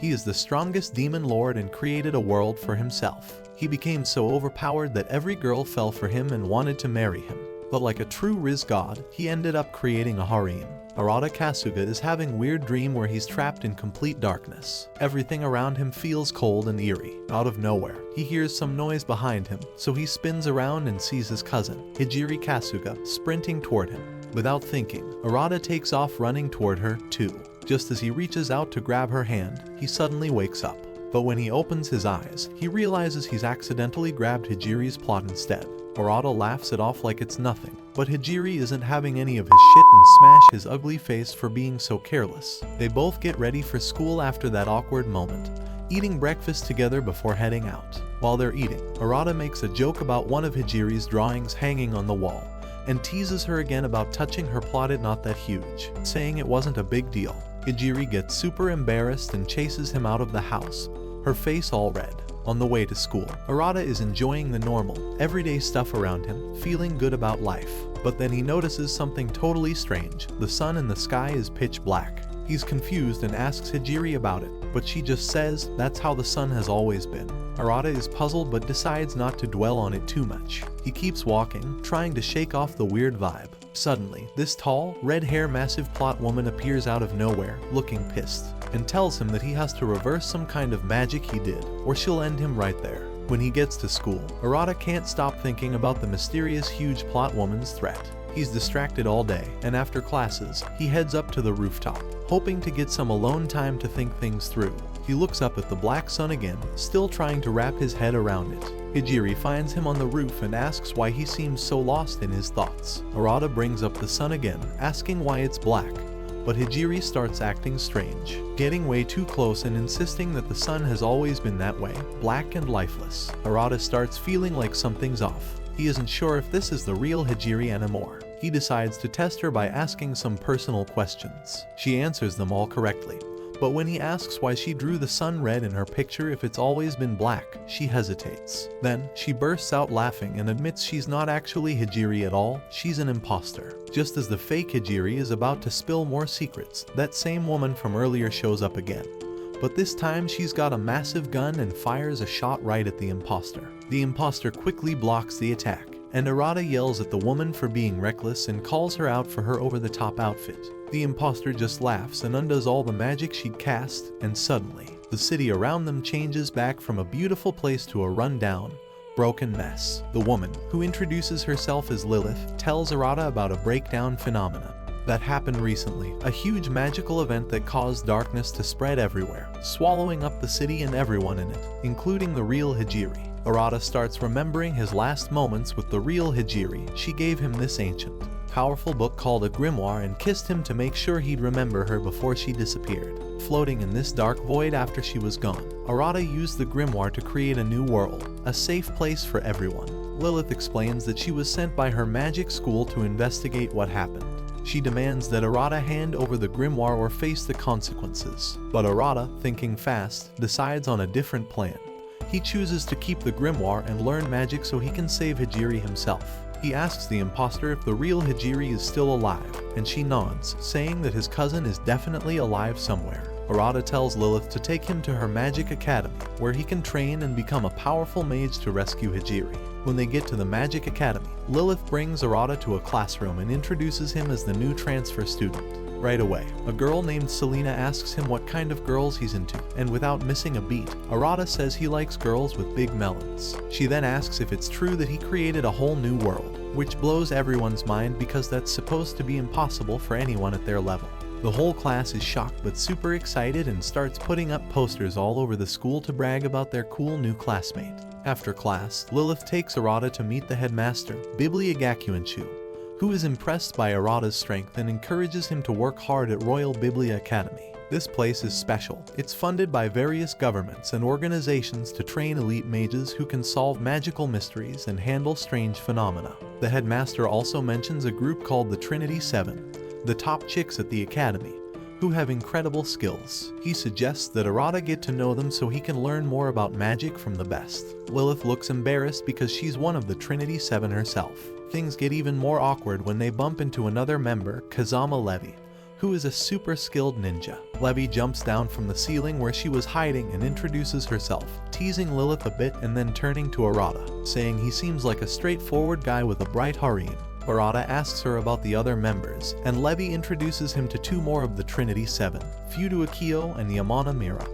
He is the strongest demon lord and created a world for himself. He became so overpowered that every girl fell for him and wanted to marry him. But like a true Rizz god, he ended up creating a harem. Arata Kasuga is having a weird dream where he's trapped in complete darkness. Everything around him feels cold and eerie. Out of nowhere, he hears some noise behind him, so he spins around and sees his cousin, Hijiri Kasuga, sprinting toward him. Without thinking, Arata takes off running toward her, too. Just as he reaches out to grab her hand, he suddenly wakes up. But when he opens his eyes, he realizes he's accidentally grabbed Hijiri's plot instead. Arata laughs it off like it's nothing, but Hijiri isn't having any of his shit and smash his ugly face for being so careless. They both get ready for school after that awkward moment, eating breakfast together before heading out. While they're eating, Arata makes a joke about one of Hijiri's drawings hanging on the wall, and teases her again about touching her plotted not that huge, saying it wasn't a big deal. Hijiri gets super embarrassed and chases him out of the house, her face all red. On the way to school, Arata is enjoying the normal, everyday stuff around him, feeling good about life. But then he notices something totally strange. The sun in the sky is pitch black. He's confused and asks Hijiri about it, but she just says that's how the sun has always been. Arata is puzzled but decides not to dwell on it too much. He keeps walking, trying to shake off the weird vibe. Suddenly, this tall, red-hair massive plot woman appears out of nowhere, looking pissed, and tells him that he has to reverse some kind of magic he did, or she'll end him right there. When he gets to school, Arata can't stop thinking about the mysterious huge plot woman's threat. He's distracted all day, and after classes, he heads up to the rooftop, hoping to get some alone time to think things through. He looks up at the black sun again, still trying to wrap his head around it. Hijiri finds him on the roof and asks why he seems so lost in his thoughts. Arata brings up the sun again, asking why it's black. But Hijiri starts acting strange, getting way too close and insisting that the sun has always been that way, black and lifeless. Arata starts feeling like something's off. He isn't sure if this is the real Hijiri anymore. He decides to test her by asking some personal questions. She answers them all correctly. But when he asks why she drew the sun red in her picture if it's always been black, she hesitates. Then, she bursts out laughing and admits she's not actually Hijiri at all, she's an imposter. Just as the fake Hijiri is about to spill more secrets, that same woman from earlier shows up again. But this time she's got a massive gun and fires a shot right at the imposter. The imposter quickly blocks the attack, and Arata yells at the woman for being reckless and calls her out for her over-the-top outfit. The imposter just laughs and undoes all the magic she'd cast, and suddenly, the city around them changes back from a beautiful place to a run-down, broken mess. The woman, who introduces herself as Lilith, tells Arata about a breakdown phenomenon that happened recently, a huge magical event that caused darkness to spread everywhere, swallowing up the city and everyone in it, including the real Hijiri. Arata starts remembering his last moments with the real Hijiri. She gave him this ancient, powerful book called a grimoire and kissed him to make sure he'd remember her before she disappeared. Floating in this dark void after she was gone, Arata used the grimoire to create a new world, a safe place for everyone. Lilith explains that she was sent by her magic school to investigate what happened. She demands that Arata hand over the grimoire or face the consequences. But Arata, thinking fast, decides on a different plan. He chooses to keep the grimoire and learn magic so he can save Hijiri himself. He asks the imposter if the real Hijiri is still alive, and she nods, saying that his cousin is definitely alive somewhere. Arata tells Lilith to take him to her magic academy, where he can train and become a powerful mage to rescue Hijiri. When they get to the magic academy, Lilith brings Arata to a classroom and introduces him as the new transfer student. Right away, a girl named Selena asks him what kind of girls he's into, and without missing a beat, Arata says he likes girls with big melons. She then asks if it's true that he created a whole new world, which blows everyone's mind because that's supposed to be impossible for anyone at their level. The whole class is shocked but super excited and starts putting up posters all over the school to brag about their cool new classmate. After class, Lilith takes Arata to meet the headmaster, Biblia Academy, who is impressed by Arata's strength and encourages him to work hard at Royal Biblia Academy. This place is special. It's funded by various governments and organizations to train elite mages who can solve magical mysteries and handle strange phenomena. The headmaster also mentions a group called the Trinity 7, the top chicks at the academy, who have incredible skills. He suggests that Arata get to know them so he can learn more about magic from the best. Lilith looks embarrassed because she's one of the Trinity 7 herself. Things get even more awkward when they bump into another member, Kazama Levy, who is a super skilled ninja. Levy jumps down from the ceiling where she was hiding and introduces herself, teasing Lilith a bit and then turning to Arata, saying he seems like a straightforward guy with a bright harem. Arata asks her about the other members, and Levy introduces him to two more of the Trinity Seven, Fudo Akio and Yamana Mira,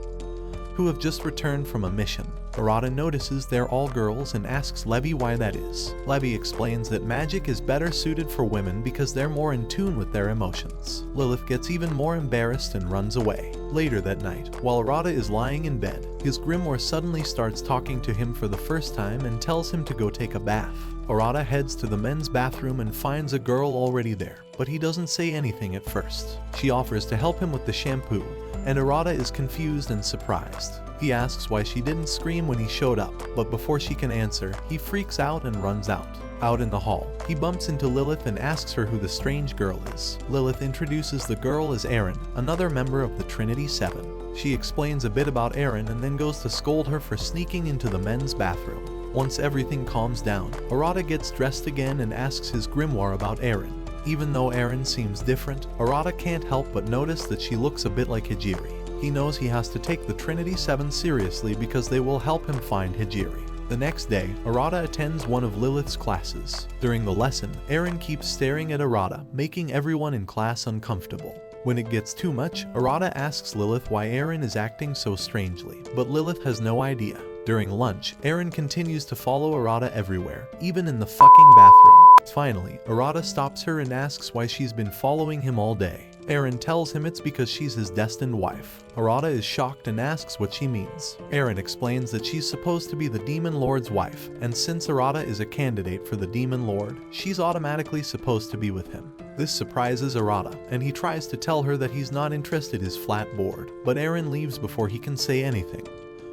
who have just returned from a mission. Arata notices they're all girls and asks Levy why that is. Levy explains that magic is better suited for women because they're more in tune with their emotions. Lilith gets even more embarrassed and runs away. Later that night, while Arata is lying in bed, his grimoire suddenly starts talking to him for the first time and tells him to go take a bath. Arata heads to the men's bathroom and finds a girl already there, but he doesn't say anything at first. She offers to help him with the shampoo, and Arata is confused and surprised. He asks why she didn't scream when he showed up, but before she can answer, he freaks out and runs out. Out in the hall, he bumps into Lilith and asks her who the strange girl is. Lilith introduces the girl as Erin, another member of the Trinity Seven. She explains a bit about Erin and then goes to scold her for sneaking into the men's bathroom. Once everything calms down, Arata gets dressed again and asks his grimoire about Erin. Even though Erin seems different, Arata can't help but notice that she looks a bit like Hijiri. He knows he has to take the Trinity Seven seriously because they will help him find Hijiri. The next day, Arata attends one of Lilith's classes. During the lesson, Erin keeps staring at Arata, making everyone in class uncomfortable. When it gets too much, Arata asks Lilith why Erin is acting so strangely, but Lilith has no idea. During lunch, Erin continues to follow Arata everywhere, even in the fucking bathroom. Finally, Arata stops her and asks why she's been following him all day. Erin tells him it's because she's his destined wife. Arata is shocked and asks what she means. Erin explains that she's supposed to be the Demon Lord's wife, and since Arata is a candidate for the Demon Lord, she's automatically supposed to be with him. This surprises Arata, and he tries to tell her that he's not interested in his flat board, but Erin leaves before he can say anything,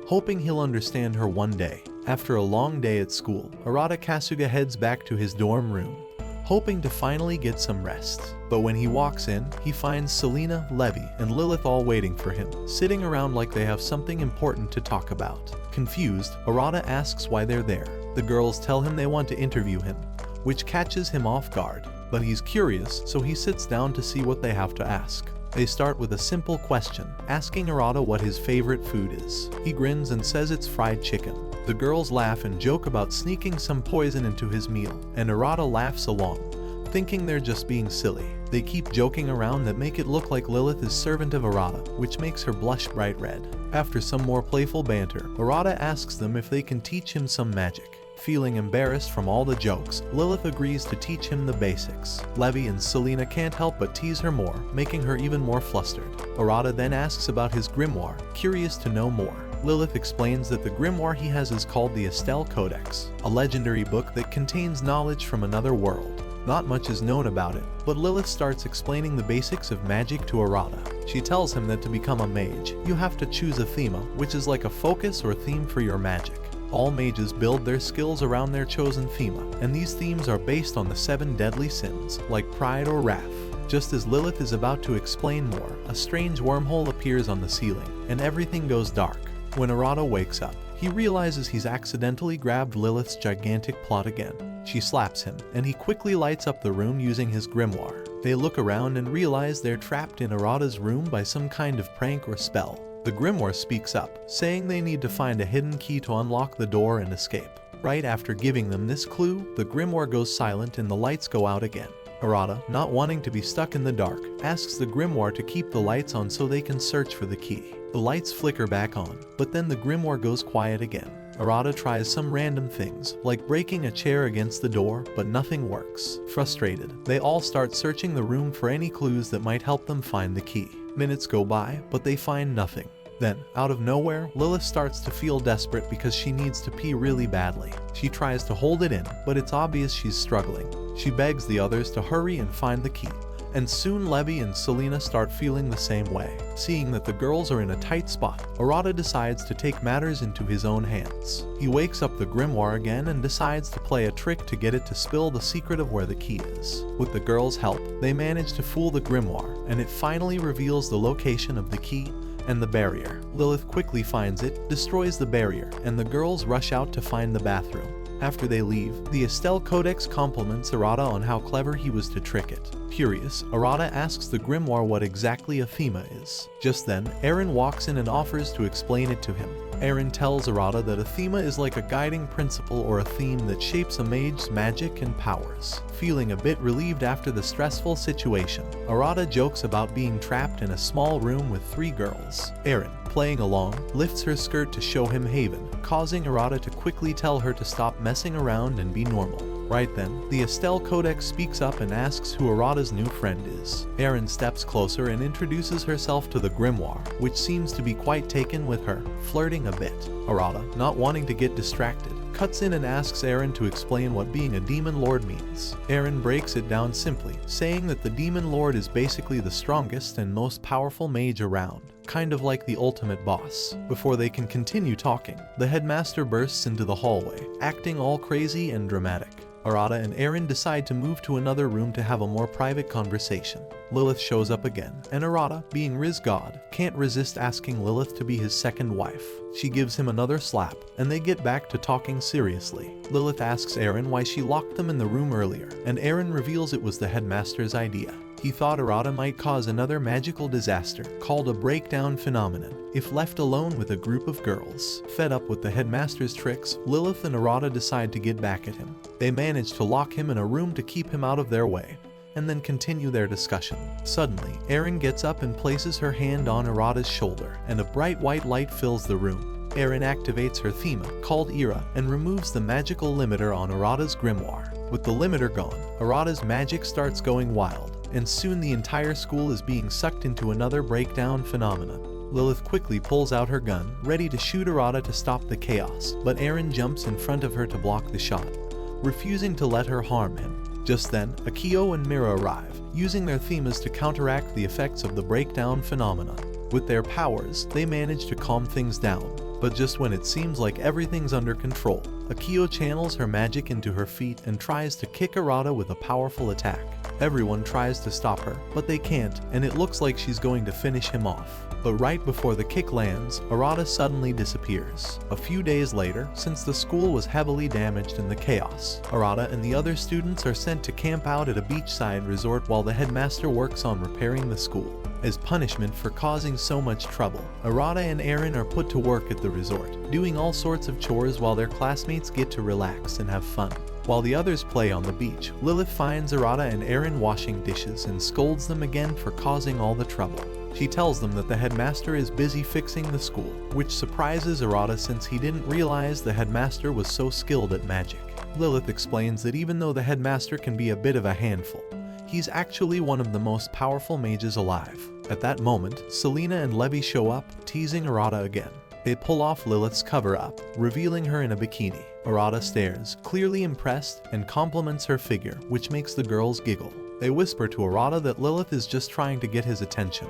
hoping he'll understand her one day. After a long day at school, Arata Kasuga heads back to his dorm room, hoping to finally get some rest. But when he walks in, he finds Selena, Levy, and Lilith all waiting for him, sitting around like they have something important to talk about. Confused, Arata asks why they're there. The girls tell him they want to interview him, which catches him off guard. But he's curious, so he sits down to see what they have to ask. They start with a simple question, asking Arata what his favorite food is. He grins and says it's fried chicken. The girls laugh and joke about sneaking some poison into his meal, and Arata laughs along, thinking they're just being silly. They keep joking around that make it look like Lilith is servant of Arata, which makes her blush bright red. After some more playful banter, Arata asks them if they can teach him some magic. Feeling embarrassed from all the jokes, Lilith agrees to teach him the basics. Levy and Selena can't help but tease her more, making her even more flustered. Arata then asks about his grimoire, curious to know more. Lilith explains that the grimoire he has is called the Estelle Codex, a legendary book that contains knowledge from another world. Not much is known about it, but Lilith starts explaining the basics of magic to Arata. She tells him that to become a mage, you have to choose a thema, which is like a focus or theme for your magic. All mages build their skills around their chosen thema, and these themes are based on the 7 deadly sins, like pride or wrath. Just as Lilith is about to explain more, a strange wormhole appears on the ceiling, and everything goes dark. When Arata wakes up, he realizes he's accidentally grabbed Lilith's gigantic plot again. She slaps him, and he quickly lights up the room using his grimoire. They look around and realize they're trapped in Arata's room by some kind of prank or spell. The grimoire speaks up, saying they need to find a hidden key to unlock the door and escape. Right after giving them this clue, the grimoire goes silent and the lights go out again. Arata, not wanting to be stuck in the dark, asks the grimoire to keep the lights on so they can search for the key. The lights flicker back on, but then the grimoire goes quiet again. Arata tries some random things, like breaking a chair against the door, but nothing works. Frustrated, they all start searching the room for any clues that might help them find the key. Minutes go by, but they find nothing. Then, out of nowhere, Lilith starts to feel desperate because she needs to pee really badly. She tries to hold it in, but it's obvious she's struggling. She begs the others to hurry and find the key, and soon Levy and Selena start feeling the same way. Seeing that the girls are in a tight spot, Arata decides to take matters into his own hands. He wakes up the grimoire again and decides to play a trick to get it to spill the secret of where the key is. With the girls' help, they manage to fool the grimoire, and it finally reveals the location of the key and the barrier. Lilith quickly finds it, destroys the barrier, and the girls rush out to find the bathroom. After they leave, the Estelle Codex compliments Arata on how clever he was to trick it. Curious, Arata asks the grimoire what exactly a thema is. Just then, Aaron walks in and offers to explain it to him. Aaron tells Arata that a thema is like a guiding principle or a theme that shapes a mage's magic and powers. Feeling a bit relieved after the stressful situation, Arata jokes about being trapped in a small room with 3 girls. Aaron, playing along, lifts her skirt to show him haven, causing Arata to quickly tell her to stop messing around and be normal. Right then, the Estelle Codex speaks up and asks who Arata's new friend is. Aaron steps closer and introduces herself to the grimoire, which seems to be quite taken with her, flirting a bit. Arata, not wanting to get distracted, cuts in and asks Aaron to explain what being a demon lord means. Aaron breaks it down simply, saying that the demon lord is basically the strongest and most powerful mage around, kind of like the ultimate boss. Before they can continue talking, the headmaster bursts into the hallway, acting all crazy and dramatic. Arata and Aaron decide to move to another room to have a more private conversation. Lilith shows up again, and Arata, being Rizz god, can't resist asking Lilith to be his second wife. She gives him another slap, and they get back to talking seriously. Lilith asks Aaron why she locked them in the room earlier, and Aaron reveals it was the headmaster's idea. He thought Arata might cause another magical disaster, called a breakdown phenomenon, if left alone with a group of girls. Fed up with the headmaster's tricks, Lilith and Arata decide to get back at him. They manage to lock him in a room to keep him out of their way, and then continue their discussion. Suddenly, Aaron gets up and places her hand on Arata's shoulder, and a bright white light fills the room. Aaron activates her thema, called Era, and removes the magical limiter on Arata's grimoire. With the limiter gone, Arata's magic starts going wild, and soon the entire school is being sucked into another breakdown phenomenon. Lilith quickly pulls out her gun, ready to shoot Arata to stop the chaos, but Aaron jumps in front of her to block the shot, refusing to let her harm him. Just then, Akio and Mira arrive, using their themas to counteract the effects of the breakdown phenomenon. With their powers, they manage to calm things down, but just when it seems like everything's under control, Akio channels her magic into her feet and tries to kick Arata with a powerful attack. Everyone tries to stop her, but they can't, and it looks like she's going to finish him off. But right before the kick lands, Arata suddenly disappears. A few days later, since the school was heavily damaged in the chaos, Arata and the other students are sent to camp out at a beachside resort while the headmaster works on repairing the school. As punishment for causing so much trouble, Arata and Aaron are put to work at the resort, doing all sorts of chores while their classmates get to relax and have fun. While the others play on the beach, Lilith finds Arata and Aaron washing dishes and scolds them again for causing all the trouble. She tells them that the headmaster is busy fixing the school, which surprises Arata since he didn't realize the headmaster was so skilled at magic. Lilith explains that even though the headmaster can be a bit of a handful, he's actually one of the most powerful mages alive. At that moment, Selena and Levy show up, teasing Arata again. They pull off Lilith's cover-up, revealing her in a bikini. Arata stares, clearly impressed, and compliments her figure, which makes the girls giggle. They whisper to Arata that Lilith is just trying to get his attention,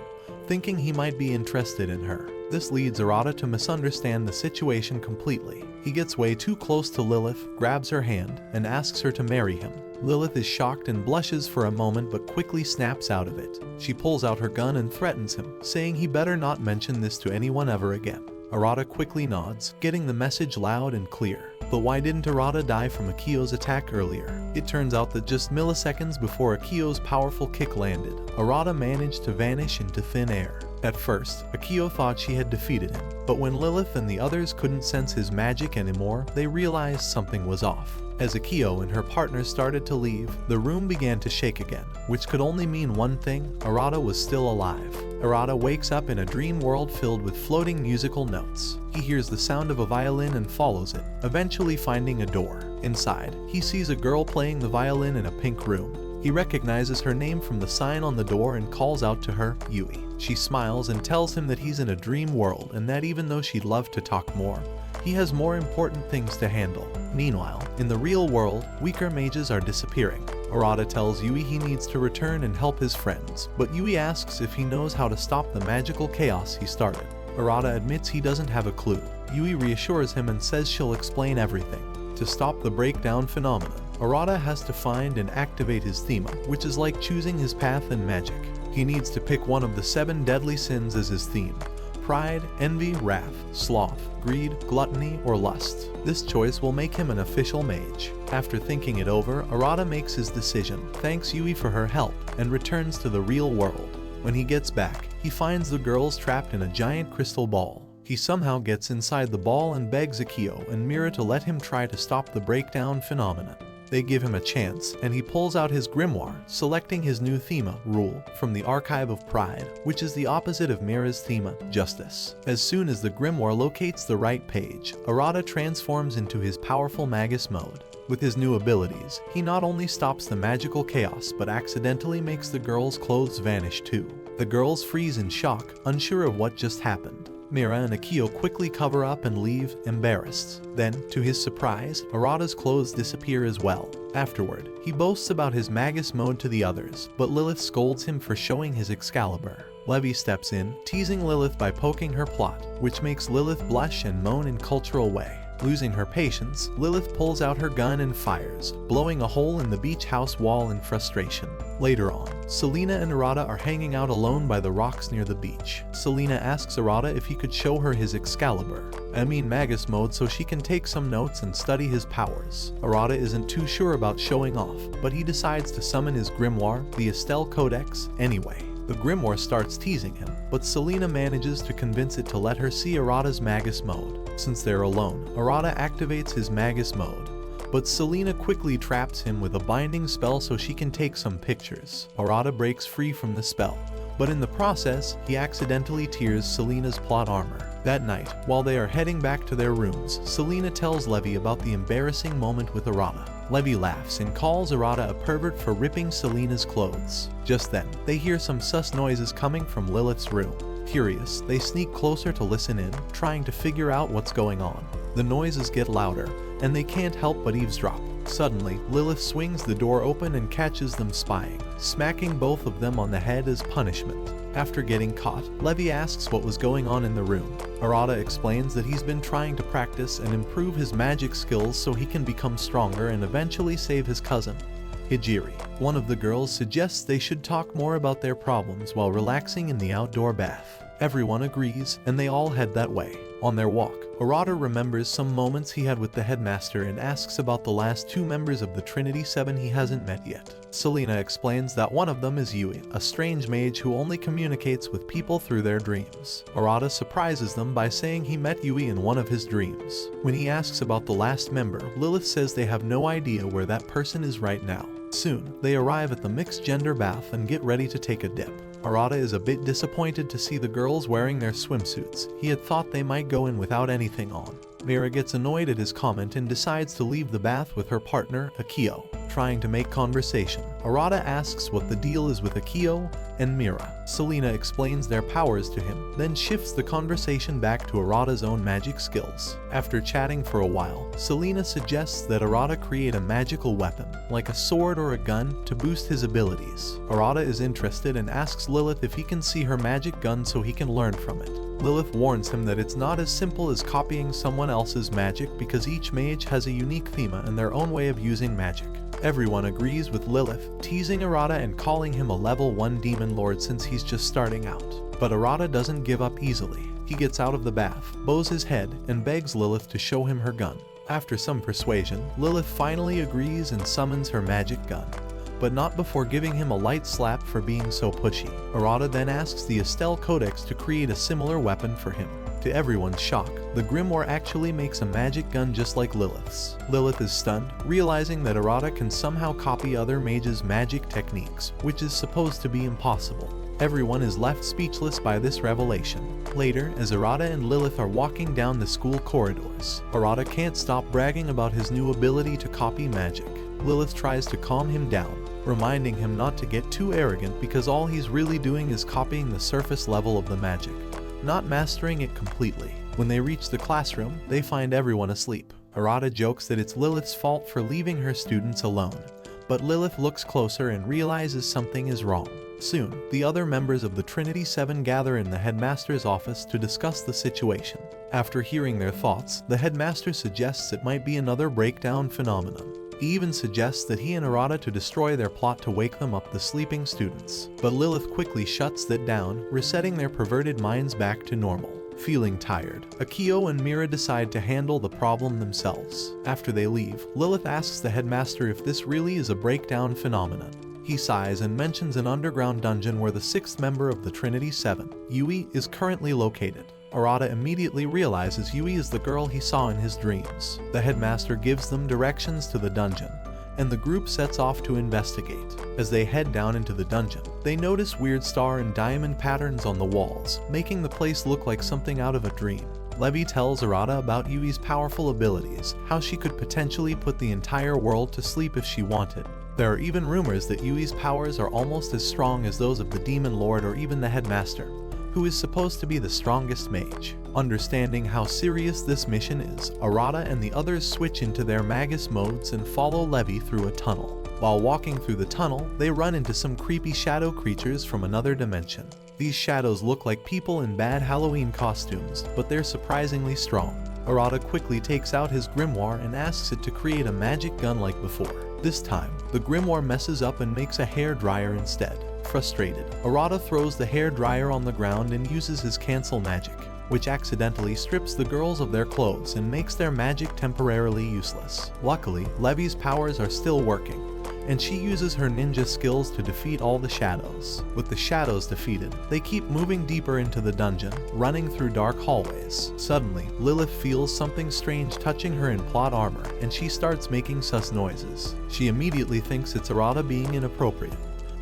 thinking he might be interested in her. This leads Arata to misunderstand the situation completely. He gets way too close to Lilith, grabs her hand, and asks her to marry him. Lilith is shocked and blushes for a moment but quickly snaps out of it. She pulls out her gun and threatens him, saying he better not mention this to anyone ever again. Arata quickly nods, getting the message loud and clear. But why didn't Arata die from Akio's attack earlier? It turns out that just milliseconds before Akio's powerful kick landed, Arata managed to vanish into thin air. At first, Akio thought she had defeated him, but when Lilith and the others couldn't sense his magic anymore, they realized something was off. As Akio and her partner started to leave, the room began to shake again, which could only mean one thing: Arata was still alive. Arata wakes up in a dream world filled with floating musical notes. He hears the sound of a violin and follows it, eventually finding a door. Inside, he sees a girl playing the violin in a pink room. He recognizes her name from the sign on the door and calls out to her, Yui. She smiles and tells him that he's in a dream world and that even though she'd love to talk more, he has more important things to handle. Meanwhile, in the real world, weaker mages are disappearing. Arata tells Yui he needs to return and help his friends, but Yui asks if he knows how to stop the magical chaos he started. Arata admits he doesn't have a clue. Yui reassures him and says she'll explain everything. To stop the breakdown phenomenon, Arata has to find and activate his thema, which is like choosing his path in magic. He needs to pick one of the 7 deadly sins as his theme, pride, envy, wrath, sloth, greed, gluttony, or lust. This choice will make him an official mage. After thinking it over, Arata makes his decision, thanks Yui for her help, and returns to the real world. When he gets back, he finds the girls trapped in a giant crystal ball. He somehow gets inside the ball and begs Akio and Mira to let him try to stop the breakdown phenomenon. They give him a chance, and he pulls out his grimoire, selecting his new thema, Rule, from the Archive of Pride, which is the opposite of Mira's thema, Justice. As soon as the grimoire locates the right page, Arata transforms into his powerful Magus mode. With his new abilities, he not only stops the magical chaos but accidentally makes the girls' clothes vanish too. The girls freeze in shock, unsure of what just happened. Mira and Akio quickly cover up and leave, embarrassed. Then, to his surprise, Arata's clothes disappear as well. Afterward, he boasts about his Magus mode to the others, but Lilith scolds him for showing his Excalibur. Levi steps in, teasing Lilith by poking her plot, which makes Lilith blush and moan in cultural way. Losing her patience, Lilith pulls out her gun and fires, blowing a hole in the beach house wall in frustration. Later on, Selena and Arata are hanging out alone by the rocks near the beach. Selena asks Arata if he could show her his Excalibur, Magus mode, so she can take some notes and study his powers. Arata isn't too sure about showing off, but he decides to summon his grimoire, the Estelle Codex, anyway. The grimoire starts teasing him, but Selena manages to convince it to let her see Arata's Magus mode. Since they're alone, Arata activates his Magus mode, but Selena quickly traps him with a binding spell so she can take some pictures. Arata breaks free from the spell, but in the process, he accidentally tears Selena's plot armor. That night, while they are heading back to their rooms, Selena tells Levi about the embarrassing moment with Arata. Levi laughs and calls Arata a pervert for ripping Selena's clothes. Just then, they hear some sus noises coming from Lilith's room. Curious, they sneak closer to listen in, trying to figure out what's going on. The noises get louder, and they can't help but eavesdrop. Suddenly, Lilith swings the door open and catches them spying, smacking both of them on the head as punishment. After getting caught, Levi asks what was going on in the room. Arata explains that he's been trying to practice and improve his magic skills so he can become stronger and eventually save his cousin, Hijiri. One of the girls suggests they should talk more about their problems while relaxing in the outdoor bath. Everyone agrees, and they all head that way. On their walk, Arata remembers some moments he had with the headmaster and asks about the last two members of the Trinity 7 he hasn't met yet. Selena explains that one of them is Yui, a strange mage who only communicates with people through their dreams. Arata surprises them by saying he met Yui in one of his dreams. When he asks about the last member, Lilith says they have no idea where that person is right now. Soon, they arrive at the mixed-gender bath and get ready to take a dip. Arata is a bit disappointed to see the girls wearing their swimsuits. He had thought they might go in without anything on. Mira gets annoyed at his comment and decides to leave the bath with her partner, Akio. Trying to make conversation, Arata asks what the deal is with Akio and Mira. Selena explains their powers to him, then shifts the conversation back to Arata's own magic skills. After chatting for a while, Selena suggests that Arata create a magical weapon, like a sword or a gun, to boost his abilities. Arata is interested and asks Lilith if he can see her magic gun so he can learn from it. Lilith warns him that it's not as simple as copying someone else's magic because each mage has a unique theme and their own way of using magic. Everyone agrees with Lilith, teasing Arata and calling him a level 1 demon lord since he's just starting out. But Arata doesn't give up easily. He gets out of the bath, bows his head, and begs Lilith to show him her gun. After some persuasion, Lilith finally agrees and summons her magic gun, but not before giving him a light slap for being so pushy. Arata then asks the Estelle Codex to create a similar weapon for him. To everyone's shock, the grimoire actually makes a magic gun just like Lilith's. Lilith is stunned, realizing that Arata can somehow copy other mages' magic techniques, which is supposed to be impossible. Everyone is left speechless by this revelation. Later, as Arata and Lilith are walking down the school corridors, Arata can't stop bragging about his new ability to copy magic. Lilith tries to calm him down, reminding him not to get too arrogant because all he's really doing is copying the surface level of the magic, not mastering it completely. When they reach the classroom, they find everyone asleep. Arata jokes that it's Lilith's fault for leaving her students alone, but Lilith looks closer and realizes something is wrong. Soon, the other members of the Trinity 7 gather in the headmaster's office to discuss the situation. After hearing their thoughts, the headmaster suggests it might be another breakdown phenomenon. He even suggests that he and Arata to destroy their plot to wake them up, the sleeping students. But Lilith quickly shuts that down, resetting their perverted minds back to normal. Feeling tired, Akio and Mira decide to handle the problem themselves. After they leave, Lilith asks the headmaster if this really is a breakdown phenomenon. He sighs and mentions an underground dungeon where the sixth member of the Trinity Seven, Yui, is currently located. Arata immediately realizes Yui is the girl he saw in his dreams. The headmaster gives them directions to the dungeon, and the group sets off to investigate. As they head down into the dungeon, they notice weird star and diamond patterns on the walls, making the place look like something out of a dream. Levi tells Arata about Yui's powerful abilities, how she could potentially put the entire world to sleep if she wanted. There are even rumors that Yui's powers are almost as strong as those of the Demon Lord or even the headmaster, who is supposed to be the strongest mage. Understanding how serious this mission is, Arata and the others switch into their Magus modes and follow Levi through a tunnel. While walking through the tunnel, they run into some creepy shadow creatures from another dimension. These shadows look like people in bad Halloween costumes, but they're surprisingly strong. Arata quickly takes out his grimoire and asks it to create a magic gun like before. This time, the grimoire messes up and makes a hair dryer instead. Frustrated, Arata throws the hair dryer on the ground and uses his cancel magic, which accidentally strips the girls of their clothes and makes their magic temporarily useless. Luckily, Levi's powers are still working, and she uses her ninja skills to defeat all the shadows. With the shadows defeated, they keep moving deeper into the dungeon, running through dark hallways. Suddenly, Lilith feels something strange touching her in plot armor, and she starts making sus noises. She immediately thinks it's Arata being inappropriate,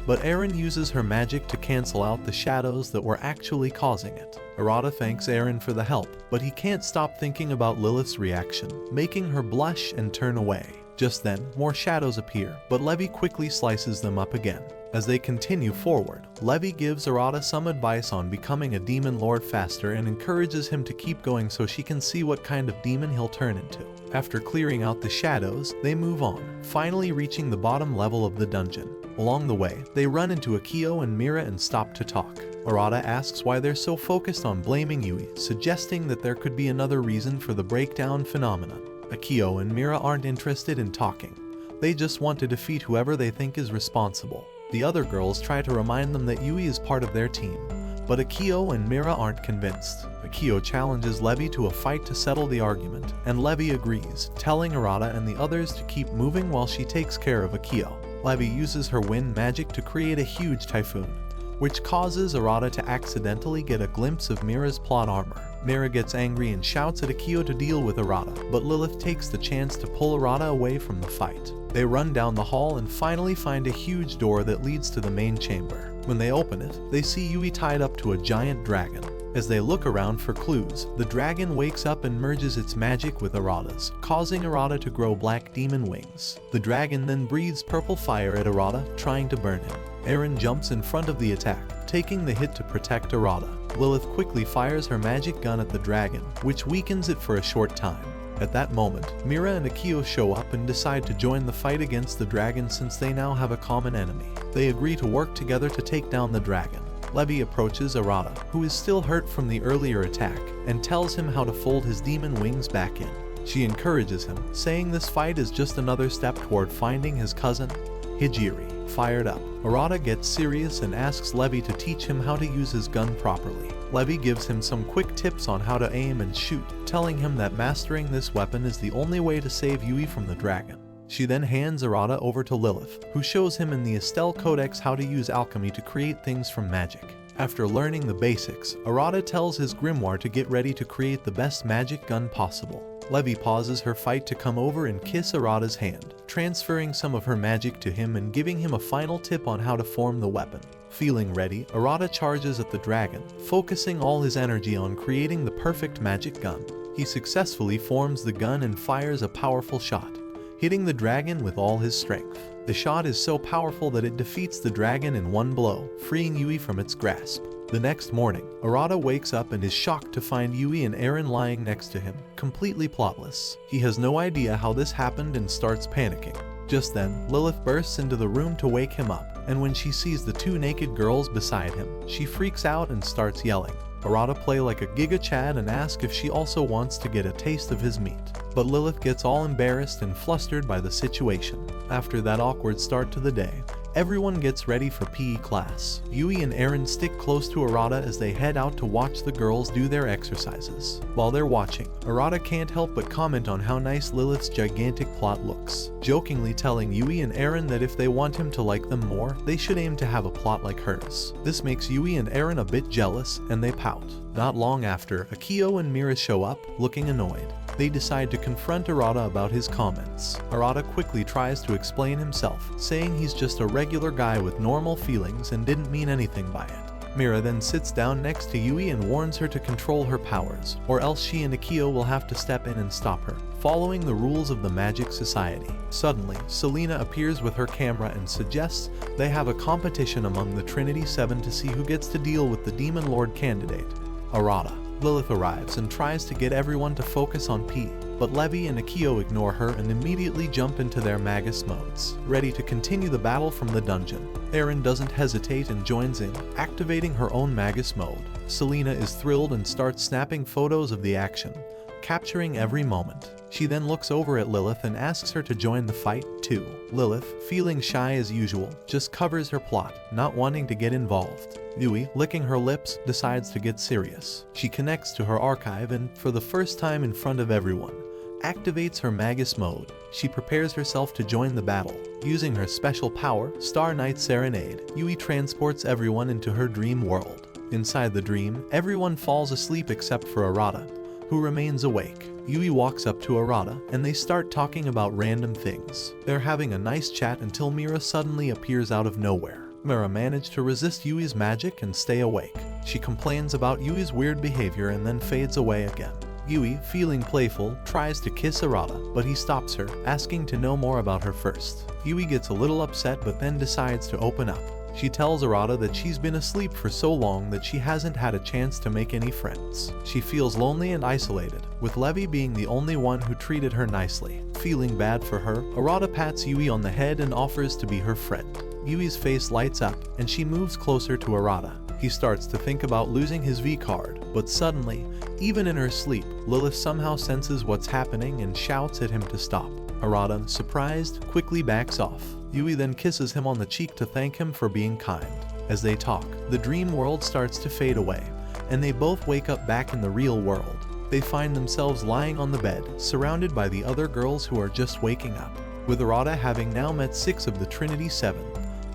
but Erin uses her magic to cancel out the shadows that were actually causing it. Arata thanks Erin for the help, but he can't stop thinking about Lilith's reaction, making her blush and turn away. Just then, more shadows appear, but Levi quickly slices them up again. As they continue forward, Levi gives Arata some advice on becoming a demon lord faster and encourages him to keep going so she can see what kind of demon he'll turn into. After clearing out the shadows, they move on, finally reaching the bottom level of the dungeon. Along the way, they run into Akio and Mira and stop to talk. Arata asks why they're so focused on blaming Yui, suggesting that there could be another reason for the breakdown phenomenon. Akio and Mira aren't interested in talking. They just want to defeat whoever they think is responsible. The other girls try to remind them that Yui is part of their team, but Akio and Mira aren't convinced. Akio challenges Levi to a fight to settle the argument, and Levi agrees, telling Arata and the others to keep moving while she takes care of Akio. Levi uses her wind magic to create a huge typhoon, which causes Arata to accidentally get a glimpse of Mira's plot armor. Mira gets angry and shouts at Akio to deal with Arata, but Lilith takes the chance to pull Arata away from the fight. They run down the hall and finally find a huge door that leads to the main chamber. When they open it, they see Yui tied up to a giant dragon. As they look around for clues, the dragon wakes up and merges its magic with Arata's, causing Arata to grow black demon wings. The dragon then breathes purple fire at Arata, trying to burn him. Erin jumps in front of the attack, taking the hit to protect Arata. Lilith quickly fires her magic gun at the dragon, which weakens it for a short time. At that moment, Mira and Akio show up and decide to join the fight against the dragon since they now have a common enemy. They agree to work together to take down the dragon. Levi approaches Arata, who is still hurt from the earlier attack, and tells him how to fold his demon wings back in. She encourages him, saying this fight is just another step toward finding his cousin, Hijiri. Fired up, Arata gets serious and asks Levi to teach him how to use his gun properly. Levi gives him some quick tips on how to aim and shoot, telling him that mastering this weapon is the only way to save Yui from the dragon. She then hands Arata over to Lilith, who shows him in the Estelle Codex how to use alchemy to create things from magic. After learning the basics, Arata tells his grimoire to get ready to create the best magic gun possible. Levi pauses her fight to come over and kiss Arata's hand, transferring some of her magic to him and giving him a final tip on how to form the weapon. Feeling ready, Arata charges at the dragon, focusing all his energy on creating the perfect magic gun. He successfully forms the gun and fires a powerful shot, hitting the dragon with all his strength. The shot is so powerful that it defeats the dragon in one blow, freeing Yui from its grasp. The next morning, Arata wakes up and is shocked to find Yui and Erin lying next to him, completely plotless. He has no idea how this happened and starts panicking. Just then, Lilith bursts into the room to wake him up, and when she sees the two naked girls beside him, she freaks out and starts yelling. Arata play like a Giga Chad and asks if she also wants to get a taste of his meat. but Lilith gets all embarrassed and flustered by the situation. After that awkward start to the day, everyone gets ready for PE class. Yui and Aaron stick close to Arata as they head out to watch the girls do their exercises. While they're watching, Arata can't help but comment on how nice Lilith's gigantic plot looks, jokingly telling Yui and Aaron that if they want him to like them more, they should aim to have a plot like hers. This makes Yui and Aaron a bit jealous, and they pout. Not long after, Akio and Mira show up, looking annoyed. They decide to confront Arata about his comments. Arata quickly tries to explain himself, saying he's just a regular guy with normal feelings and didn't mean anything by it. Mira then sits down next to Yui and warns her to control her powers, or else she and Akio will have to step in and stop her, following the rules of the Magic Society. Suddenly, Selena appears with her camera and suggests they have a competition among the Trinity 7 to see who gets to deal with the Demon Lord candidate, Arata. Lilith arrives and tries to get everyone to focus on P, but Levi and Akio ignore her and immediately jump into their Magus modes, ready to continue the battle from the dungeon. Aaron doesn't hesitate and joins in, activating her own Magus mode. Selena is thrilled and starts snapping photos of the action, capturing every moment. She then looks over at Lilith and asks her to join the fight, too. Lilith, feeling shy as usual, just covers her plot, not wanting to get involved. Yui, licking her lips, decides to get serious. She connects to her archive and, for the first time in front of everyone, activates her Magus mode. She prepares herself to join the battle. Using her special power, Star Night Serenade, Yui transports everyone into her dream world. Inside the dream, everyone falls asleep except for Arata, who remains awake. Yui walks up to Arata, and they start talking about random things. They're having a nice chat until Mira suddenly appears out of nowhere. Mira managed to resist Yui's magic and stay awake. She complains about Yui's weird behavior and then fades away again. Yui, feeling playful, tries to kiss Arata, but he stops her, asking to know more about her first. Yui gets a little upset but then decides to open up. She tells Arata that she's been asleep for so long that she hasn't had a chance to make any friends. She feels lonely and isolated, with Levi being the only one who treated her nicely. Feeling bad for her, Arata pats Yui on the head and offers to be her friend. Yui's face lights up, and she moves closer to Arata. He starts to think about losing his V card, but suddenly, even in her sleep, Lilith somehow senses what's happening and shouts at him to stop. Arata, surprised, quickly backs off. Yui then kisses him on the cheek to thank him for being kind. As they talk, the dream world starts to fade away, and they both wake up back in the real world. They find themselves lying on the bed, surrounded by the other girls who are just waking up. With Arata having now met 6 of the Trinity 7,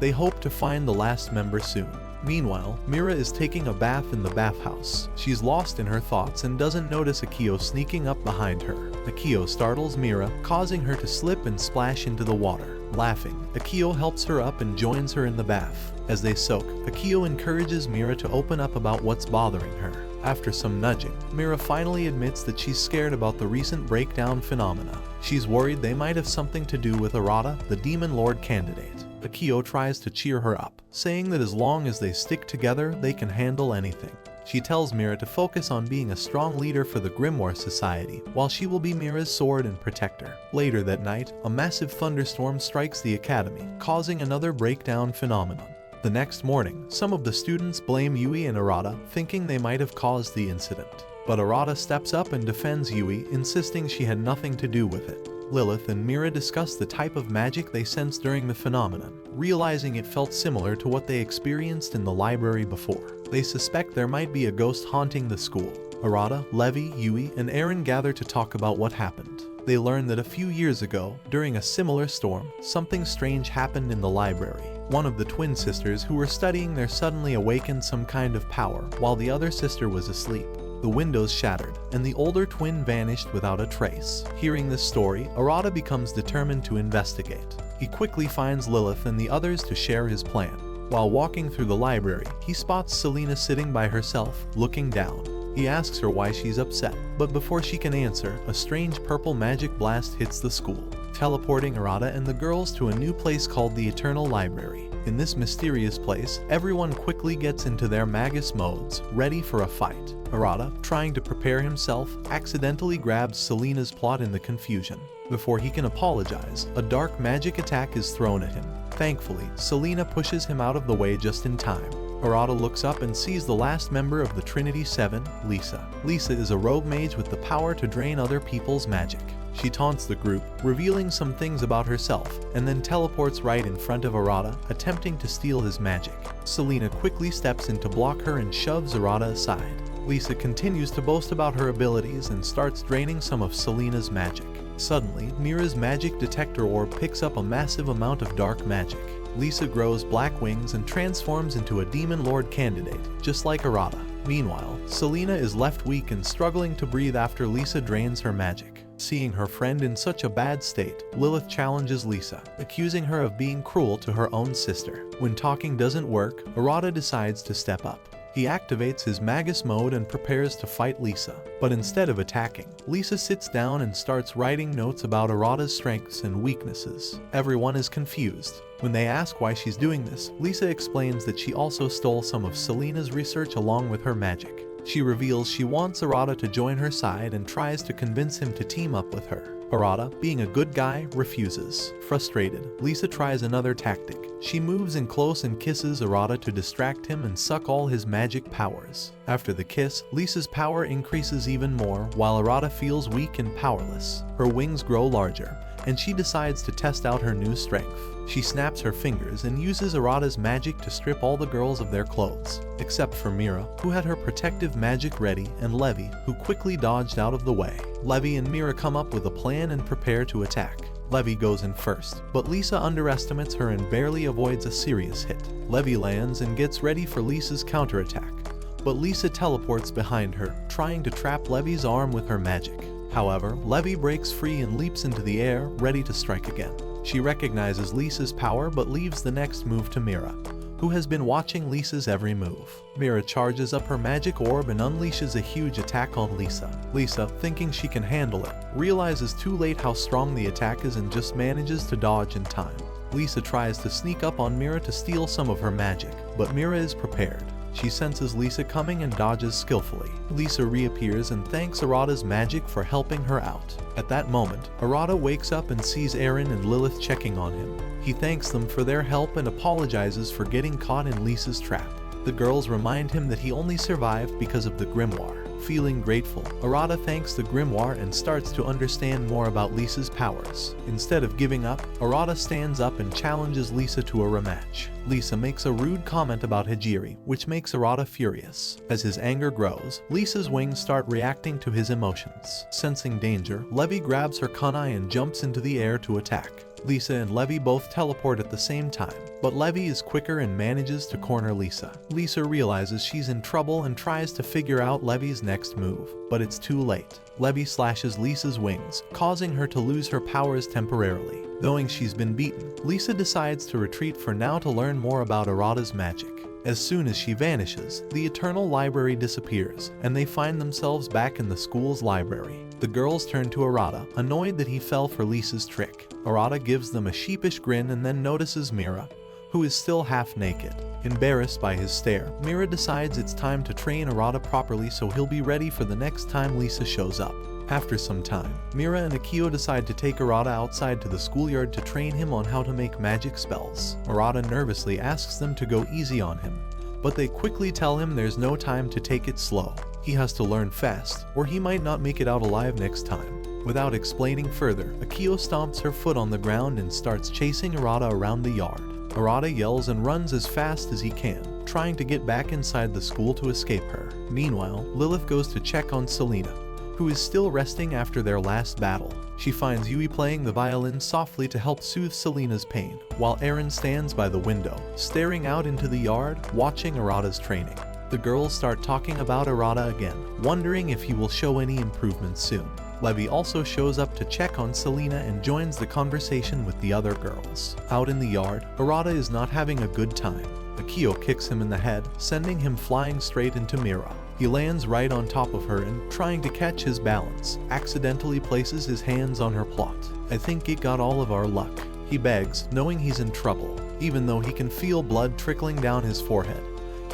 they hope to find the last member soon. Meanwhile, Mira is taking a bath in the bathhouse. She's lost in her thoughts and doesn't notice Akio sneaking up behind her. Akio startles Mira, causing her to slip and splash into the water. Laughing, Akio helps her up and joins her in the bath. As they soak, Akio encourages Mira to open up about what's bothering her. After some nudging, Mira finally admits that she's scared about the recent breakdown phenomena. She's worried they might have something to do with Arata, the Demon Lord candidate. Akio tries to cheer her up, saying that as long as they stick together, they can handle anything. She tells Mira to focus on being a strong leader for the Grimoire Society, while she will be Mira's sword and protector. Later that night, a massive thunderstorm strikes the academy, causing another breakdown phenomenon. The next morning, some of the students blame Yui and Arata, thinking they might have caused the incident. But Arata steps up and defends Yui, insisting she had nothing to do with it. Lilith and Mira discuss the type of magic they sensed during the phenomenon, realizing it felt similar to what they experienced in the library before. They suspect there might be a ghost haunting the school. Arata, Levi, Yui, and Aaron gather to talk about what happened. They learn that a few years ago, during a similar storm, something strange happened in the library. One of the twin sisters who were studying there suddenly awakened some kind of power, while the other sister was asleep. The windows shattered, and the older twin vanished without a trace. Hearing this story, Arata becomes determined to investigate. He quickly finds Lilith and the others to share his plan. While walking through the library, he spots Selena sitting by herself, looking down. He asks her why she's upset, but before she can answer, a strange purple magic blast hits the school, teleporting Arata and the girls to a new place called the Eternal Library. In this mysterious place, everyone quickly gets into their Magus modes, ready for a fight. Arata, trying to prepare himself, accidentally grabs Selena's plot in the confusion. Before he can apologize, a dark magic attack is thrown at him. Thankfully, Selena pushes him out of the way just in time. Arata looks up and sees the last member of the Trinity Seven, Lisa. Lisa is a rogue mage with the power to drain other people's magic. She taunts the group, revealing some things about herself, and then teleports right in front of Arata, attempting to steal his magic. Selena quickly steps in to block her and shoves Arata aside. Lisa continues to boast about her abilities and starts draining some of Selena's magic. Suddenly, Mira's magic detector orb picks up a massive amount of dark magic. Lisa grows black wings and transforms into a demon lord candidate, just like Arata. Meanwhile, Selena is left weak and struggling to breathe after Lisa drains her magic. Seeing her friend in such a bad state, Lilith challenges Lisa, accusing her of being cruel to her own sister. When talking doesn't work, Arata decides to step up. He activates his Magus mode and prepares to fight Lisa. But instead of attacking, Lisa sits down and starts writing notes about Arata's strengths and weaknesses. Everyone is confused. When they ask why she's doing this, Lisa explains that she also stole some of Selena's research along with her magic. She reveals she wants Arata to join her side and tries to convince him to team up with her. Arata, being a good guy, refuses. Frustrated, Lisa tries another tactic. She moves in close and kisses Arata to distract him and suck all his magic powers. After the kiss, Lisa's power increases even more, while Arata feels weak and powerless. Her wings grow larger, and she decides to test out her new strength. She snaps her fingers and uses Arata's magic to strip all the girls of their clothes, except for Mira, who had her protective magic ready, and Levi, who quickly dodged out of the way. Levi and Mira come up with a plan and prepare to attack. Levi goes in first, but Lisa underestimates her and barely avoids a serious hit. Levi lands and gets ready for Lisa's counterattack, but Lisa teleports behind her, trying to trap Levi's arm with her magic. However, Levi breaks free and leaps into the air, ready to strike again. She recognizes Lisa's power but leaves the next move to Mira, who has been watching Lisa's every move. Mira charges up her magic orb and unleashes a huge attack on Lisa. Lisa, thinking she can handle it, realizes too late how strong the attack is and just manages to dodge in time. Lisa tries to sneak up on Mira to steal some of her magic, but Mira is prepared. She senses Lisa coming and dodges skillfully. Lisa reappears and thanks Arata's magic for helping her out. At that moment, Arata wakes up and sees Aaron and Lilith checking on him. He thanks them for their help and apologizes for getting caught in Lisa's trap. The girls remind him that he only survived because of the grimoire. Feeling grateful, Arata thanks the grimoire and starts to understand more about Lisa's powers. Instead of giving up, Arata stands up and challenges Lisa to a rematch. Lisa makes a rude comment about Hijiri, which makes Arata furious. As his anger grows, Lisa's wings start reacting to his emotions. Sensing danger, Levi grabs her kunai and jumps into the air to attack. Lisa and Levi both teleport at the same time, but Levi is quicker and manages to corner Lisa. Lisa realizes she's in trouble and tries to figure out Levi's next move, but it's too late. Levi slashes Lisa's wings, causing her to lose her powers temporarily. Knowing she's been beaten, Lisa decides to retreat for now to learn more about Arata's magic. As soon as she vanishes, the Eternal Library disappears, and they find themselves back in the school's library. The girls turn to Arata, annoyed that he fell for Lisa's trick. Arata gives them a sheepish grin and then notices Mira, who is still half naked. Embarrassed by his stare, Mira decides it's time to train Arata properly so he'll be ready for the next time Lisa shows up. After some time, Mira and Akio decide to take Arata outside to the schoolyard to train him on how to make magic spells. Arata nervously asks them to go easy on him, but they quickly tell him there's no time to take it slow. He has to learn fast, or he might not make it out alive next time. Without explaining further, Akio stomps her foot on the ground and starts chasing Arata around the yard. Arata yells and runs as fast as he can, trying to get back inside the school to escape her. Meanwhile, Lilith goes to check on Selena, who is still resting after their last battle. She finds Yui playing the violin softly to help soothe Selena's pain, while Aaron stands by the window, staring out into the yard, watching Arata's training. The girls start talking about Arata again, wondering if he will show any improvements soon. Levi also shows up to check on Selena and joins the conversation with the other girls. Out in the yard, Arata is not having a good time. Akio kicks him in the head, sending him flying straight into Mira. He lands right on top of her and, trying to catch his balance, accidentally places his hands on her plot. "I think it got all of our luck," he begs, knowing he's in trouble, even though he can feel blood trickling down his forehead.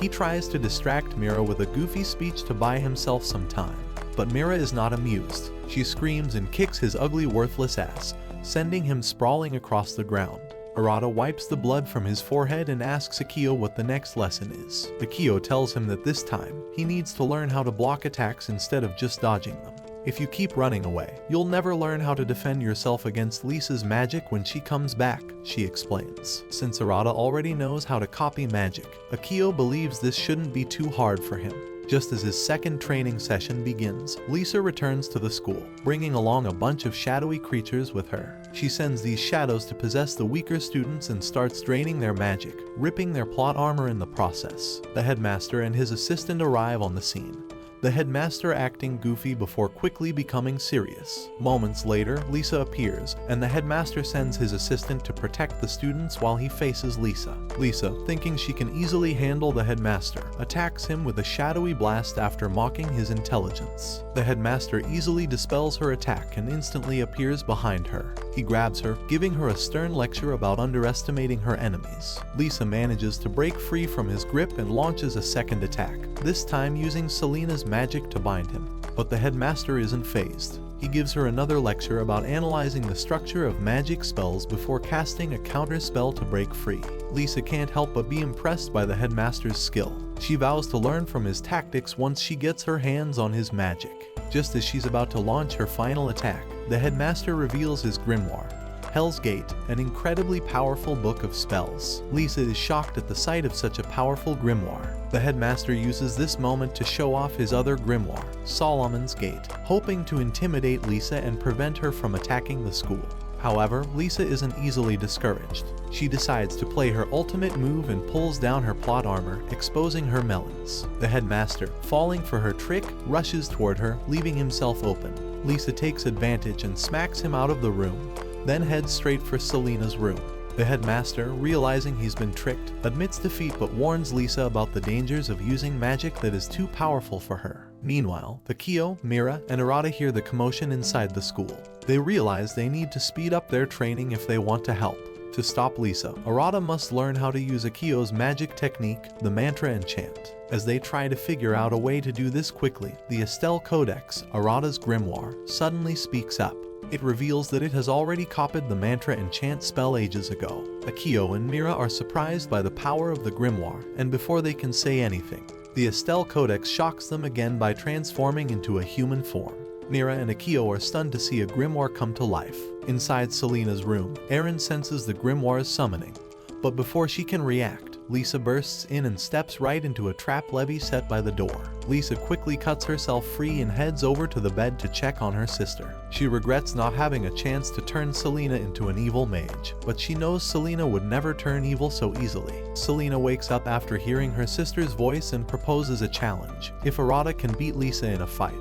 He tries to distract Mira with a goofy speech to buy himself some time, but Mira is not amused. She screams and kicks his ugly, worthless ass, sending him sprawling across the ground. Arata wipes the blood from his forehead and asks Akio what the next lesson is. Akio tells him that this time, he needs to learn how to block attacks instead of just dodging them. If you keep running away, you'll never learn how to defend yourself against Lisa's magic when she comes back, she explains. Since Arata already knows how to copy magic, Akio believes this shouldn't be too hard for him. Just as his second training session begins, Lisa returns to the school, bringing along a bunch of shadowy creatures with her. She sends these shadows to possess the weaker students and starts draining their magic, ripping their plot armor in the process. The headmaster and his assistant arrive on the scene, the headmaster acting goofy before quickly becoming serious. Moments later, Lisa appears, and the headmaster sends his assistant to protect the students while he faces Lisa. Lisa, thinking she can easily handle the headmaster, attacks him with a shadowy blast after mocking his intelligence. The headmaster easily dispels her attack and instantly appears behind her. He grabs her, giving her a stern lecture about underestimating her enemies. Lisa manages to break free from his grip and launches a second attack, this time using Selena's magic to bind him. But the headmaster isn't fazed. He gives her another lecture about analyzing the structure of magic spells before casting a counter spell to break free. Lisa can't help but be impressed by the headmaster's skill. She vows to learn from his tactics once she gets her hands on his magic. Just as she's about to launch her final attack, the headmaster reveals his grimoire, Hell's Gate, an incredibly powerful book of spells. Lisa is shocked at the sight of such a powerful grimoire. The headmaster uses this moment to show off his other grimoire, Solomon's Gate, hoping to intimidate Lisa and prevent her from attacking the school. However, Lisa isn't easily discouraged. She decides to play her ultimate move and pulls down her plot armor, exposing her melons. The headmaster, falling for her trick, rushes toward her, leaving himself open. Lisa takes advantage and smacks him out of the room, then heads straight for Selena's room. The headmaster, realizing he's been tricked, admits defeat but warns Lisa about the dangers of using magic that is too powerful for her. Meanwhile, Akio, Mira, and Arata hear the commotion inside the school. They realize they need to speed up their training if they want to help. To stop Lisa, Arata must learn how to use Akio's magic technique, the mantra enchant. As they try to figure out a way to do this quickly, the Estelle Codex, Arata's grimoire, suddenly speaks up. It reveals that it has already copied the mantra enchant spell ages ago. Akio and Mira are surprised by the power of the grimoire, and before they can say anything, the Estelle Codex shocks them again by transforming into a human form. Mira and Akio are stunned to see a grimoire come to life. Inside Selena's room, Erin senses the grimoire's summoning, but before she can react, Lisa bursts in and steps right into a trap levy set by the door. Lisa quickly cuts herself free and heads over to the bed to check on her sister. She regrets not having a chance to turn Selena into an evil mage, but she knows Selena would never turn evil so easily. Selena wakes up after hearing her sister's voice and proposes a challenge. If Arata can beat Lisa in a fight,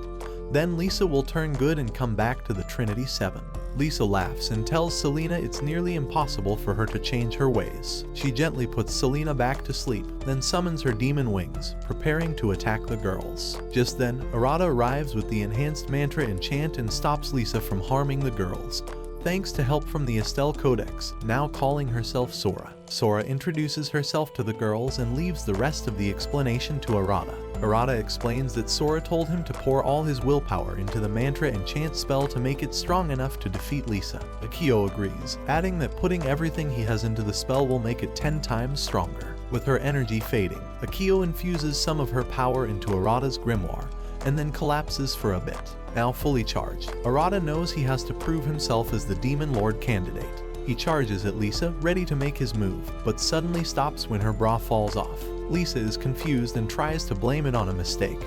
then Lisa will turn good and come back to the Trinity 7. Lisa laughs and tells Selena it's nearly impossible for her to change her ways. She gently puts Selena back to sleep, then summons her demon wings, preparing to attack the girls. Just then, Arata arrives with the enhanced mantra enchant and stops Lisa from harming the girls, thanks to help from the Estelle Codex, now calling herself Sora. Sora introduces herself to the girls and leaves the rest of the explanation to Arata. Arata explains that Sora told him to pour all his willpower into the mantra enchant spell to make it strong enough to defeat Lisa. Akio agrees, adding that putting everything he has into the spell will make it 10 times stronger. With her energy fading, Akio infuses some of her power into Arata's grimoire, and then collapses for a bit. Now fully charged, Arata knows he has to prove himself as the Demon Lord candidate. He charges at Lisa, ready to make his move, but suddenly stops when her bra falls off. Lisa is confused and tries to blame it on a mistake,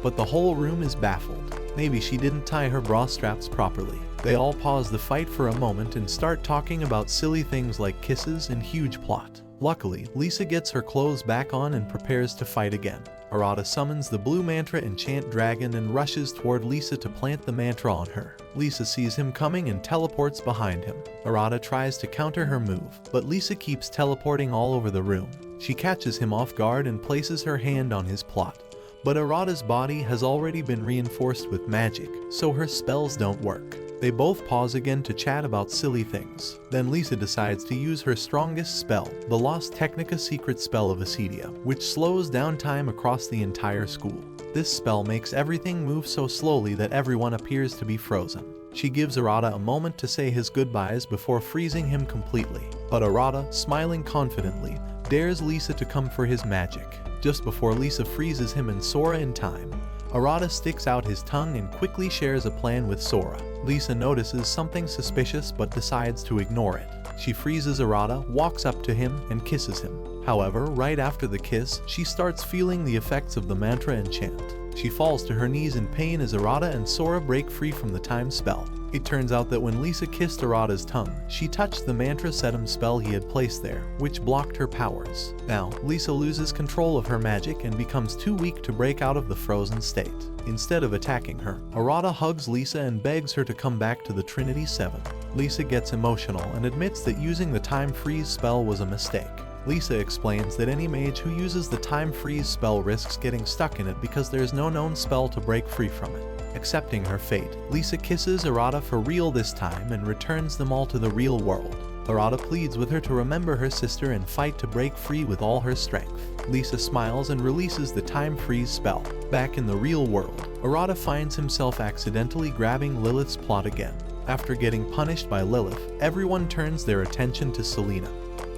but the whole room is baffled. Maybe she didn't tie her bra straps properly. They all pause the fight for a moment and start talking about silly things like kisses and huge plot. Luckily, Lisa gets her clothes back on and prepares to fight again. Arata summons the blue mantra enchant dragon and rushes toward Lisa to plant the mantra on her. Lisa sees him coming and teleports behind him. Arata tries to counter her move, but Lisa keeps teleporting all over the room. She catches him off guard and places her hand on his plot. But Arata's body has already been reinforced with magic, so her spells don't work. They both pause again to chat about silly things. Then Lisa decides to use her strongest spell, the Lost Technica secret spell of Acedia, which slows down time across the entire school. This spell makes everything move so slowly that everyone appears to be frozen. She gives Arata a moment to say his goodbyes before freezing him completely. But Arata, smiling confidently, dares Lisa to come for his magic. Just before Lisa freezes him and Sora in time, Arata sticks out his tongue and quickly shares a plan with Sora. Lisa notices something suspicious but decides to ignore it. She freezes Arata, walks up to him, and kisses him. However, right after the kiss, she starts feeling the effects of the mantra enchant. She falls to her knees in pain as Arata and Sora break free from the time spell. It turns out that when Lisa kissed Arata's tongue, she touched the mantra sedum spell he had placed there, which blocked her powers. Now, Lisa loses control of her magic and becomes too weak to break out of the frozen state. Instead of attacking her, Arata hugs Lisa and begs her to come back to the Trinity 7. Lisa gets emotional and admits that using the time freeze spell was a mistake. Lisa explains that any mage who uses the time freeze spell risks getting stuck in it because there's no known spell to break free from it. Accepting her fate, Lisa kisses Arata for real this time and returns them all to the real world. Arata pleads with her to remember her sister and fight to break free with all her strength. Lisa smiles and releases the time freeze spell. Back in the real world, Arata finds himself accidentally grabbing Lilith's plot again. After getting punished by Lilith, everyone turns their attention to Selena,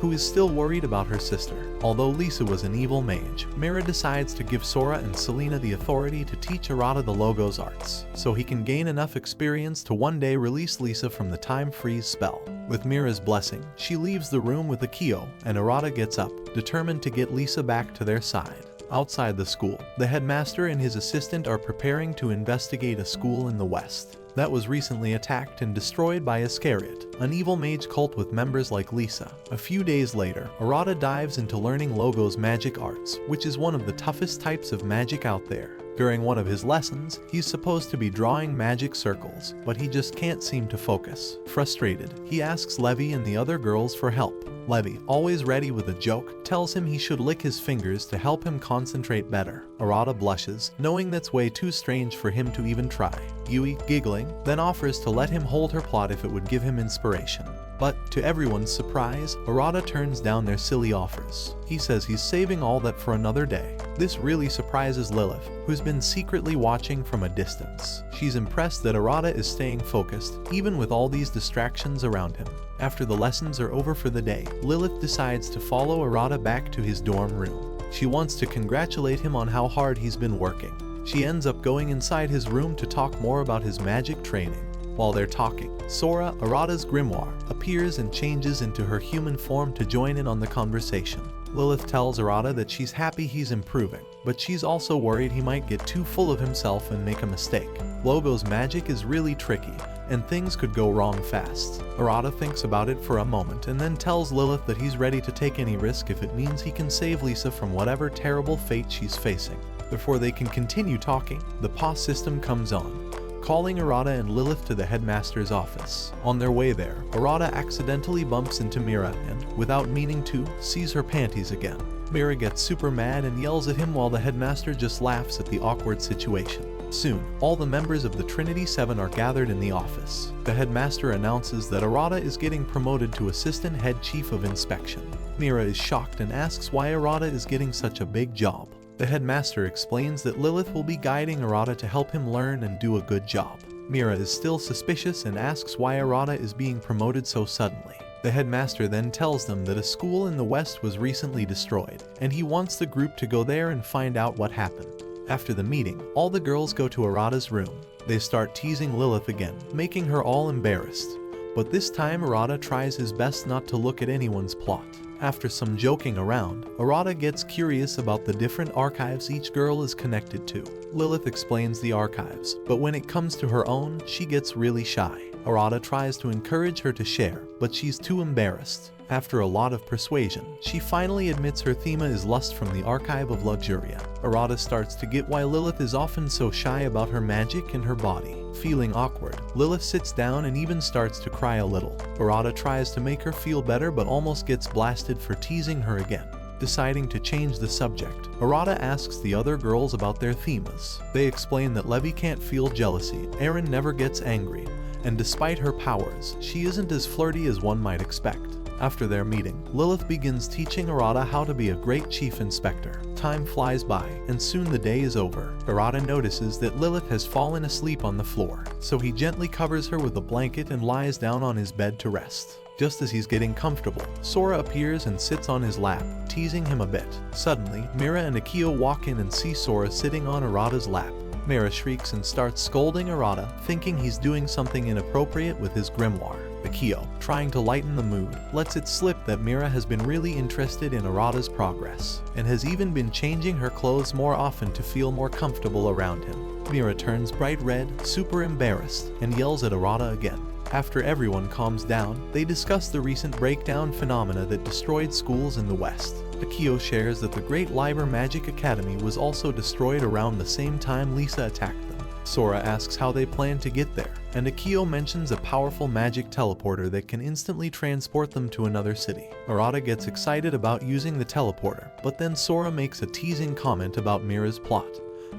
who is still worried about her sister. Although Lisa was an evil mage, Mira decides to give Sora and Selena the authority to teach Arata the Logos arts, so he can gain enough experience to one day release Lisa from the time freeze spell. With Mira's blessing, she leaves the room with Akio, and Arata gets up, determined to get Lisa back to their side. Outside the school, the headmaster and his assistant are preparing to investigate a school in the west that was recently attacked and destroyed by Iscariot, an evil mage cult with members like Lisa. A few days later, Arata dives into learning Logos magic arts, which is one of the toughest types of magic out there. During one of his lessons, he's supposed to be drawing magic circles, but he just can't seem to focus. Frustrated, he asks Levi and the other girls for help. Levi, always ready with a joke, tells him he should lick his fingers to help him concentrate better. Arata blushes, knowing that's way too strange for him to even try. Yui, giggling, then offers to let him hold her plot if it would give him inspiration. But, to everyone's surprise, Arata turns down their silly offers. He says he's saving all that for another day. This really surprises Lilith, who's been secretly watching from a distance. She's impressed that Arata is staying focused, even with all these distractions around him. After the lessons are over for the day, Lilith decides to follow Arata back to his dorm room. She wants to congratulate him on how hard he's been working. She ends up going inside his room to talk more about his magic training. While they're talking, Sora, Arata's grimoire, appears and changes into her human form to join in on the conversation. Lilith tells Arata that she's happy he's improving, but she's also worried he might get too full of himself and make a mistake. Logos magic is really tricky, and things could go wrong fast. Arata thinks about it for a moment and then tells Lilith that he's ready to take any risk if it means he can save Lisa from whatever terrible fate she's facing. Before they can continue talking, the PA system comes on, calling Arata and Lilith to the headmaster's office. On their way there, Arata accidentally bumps into Mira and, without meaning to, sees her panties again. Mira gets super mad and yells at him while the headmaster just laughs at the awkward situation. Soon, all the members of the Trinity 7 are gathered in the office. The headmaster announces that Arata is getting promoted to assistant head chief of inspection. Mira is shocked and asks why Arata is getting such a big job. The headmaster explains that Lilith will be guiding Arata to help him learn and do a good job. Mira is still suspicious and asks why Arata is being promoted so suddenly. The headmaster then tells them that a school in the west was recently destroyed, and he wants the group to go there and find out what happened. After the meeting, all the girls go to Arata's room. They start teasing Lilith again, making her all embarrassed. But this time Arata tries his best not to look at anyone's plot. After some joking around, Arata gets curious about the different archives each girl is connected to. Lilith explains the archives, but when it comes to her own, she gets really shy. Arata tries to encourage her to share, but she's too embarrassed. After a lot of persuasion, she finally admits her theme is lust from the archive of Luxuria. Arata starts to get why Lilith is often so shy about her magic and her body. Feeling awkward, Lilith sits down and even starts to cry a little. Arata tries to make her feel better but almost gets blasted for teasing her again. Deciding to change the subject, Arata asks the other girls about their themas. They explain that Levi can't feel jealousy, Erin never gets angry, and despite her powers, she isn't as flirty as one might expect. After their meeting, Lilith begins teaching Arata how to be a great chief inspector. Time flies by, and soon the day is over. Arata notices that Lilith has fallen asleep on the floor, so he gently covers her with a blanket and lies down on his bed to rest. Just as he's getting comfortable, Sora appears and sits on his lap, teasing him a bit. Suddenly, Mira and Akio walk in and see Sora sitting on Arata's lap. Mira shrieks and starts scolding Arata, thinking he's doing something inappropriate with his grimoire. Akio, trying to lighten the mood, lets it slip that Mira has been really interested in Arata's progress, and has even been changing her clothes more often to feel more comfortable around him. Mira turns bright red, super embarrassed, and yells at Arata again. After everyone calms down, they discuss the recent breakdown phenomena that destroyed schools in the West. Akio shares that the Great Liber Magic Academy was also destroyed around the same time Lisa attacked them. Sora asks how they plan to get there, and Akio mentions a powerful magic teleporter that can instantly transport them to another city. Arata gets excited about using the teleporter, but then Sora makes a teasing comment about Mira's plot,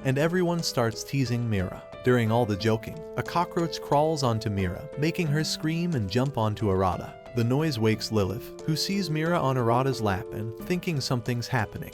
and everyone starts teasing Mira. During all the joking, a cockroach crawls onto Mira, making her scream and jump onto Arata. The noise wakes Lilith, who sees Mira on Arata's lap and, thinking something's happening,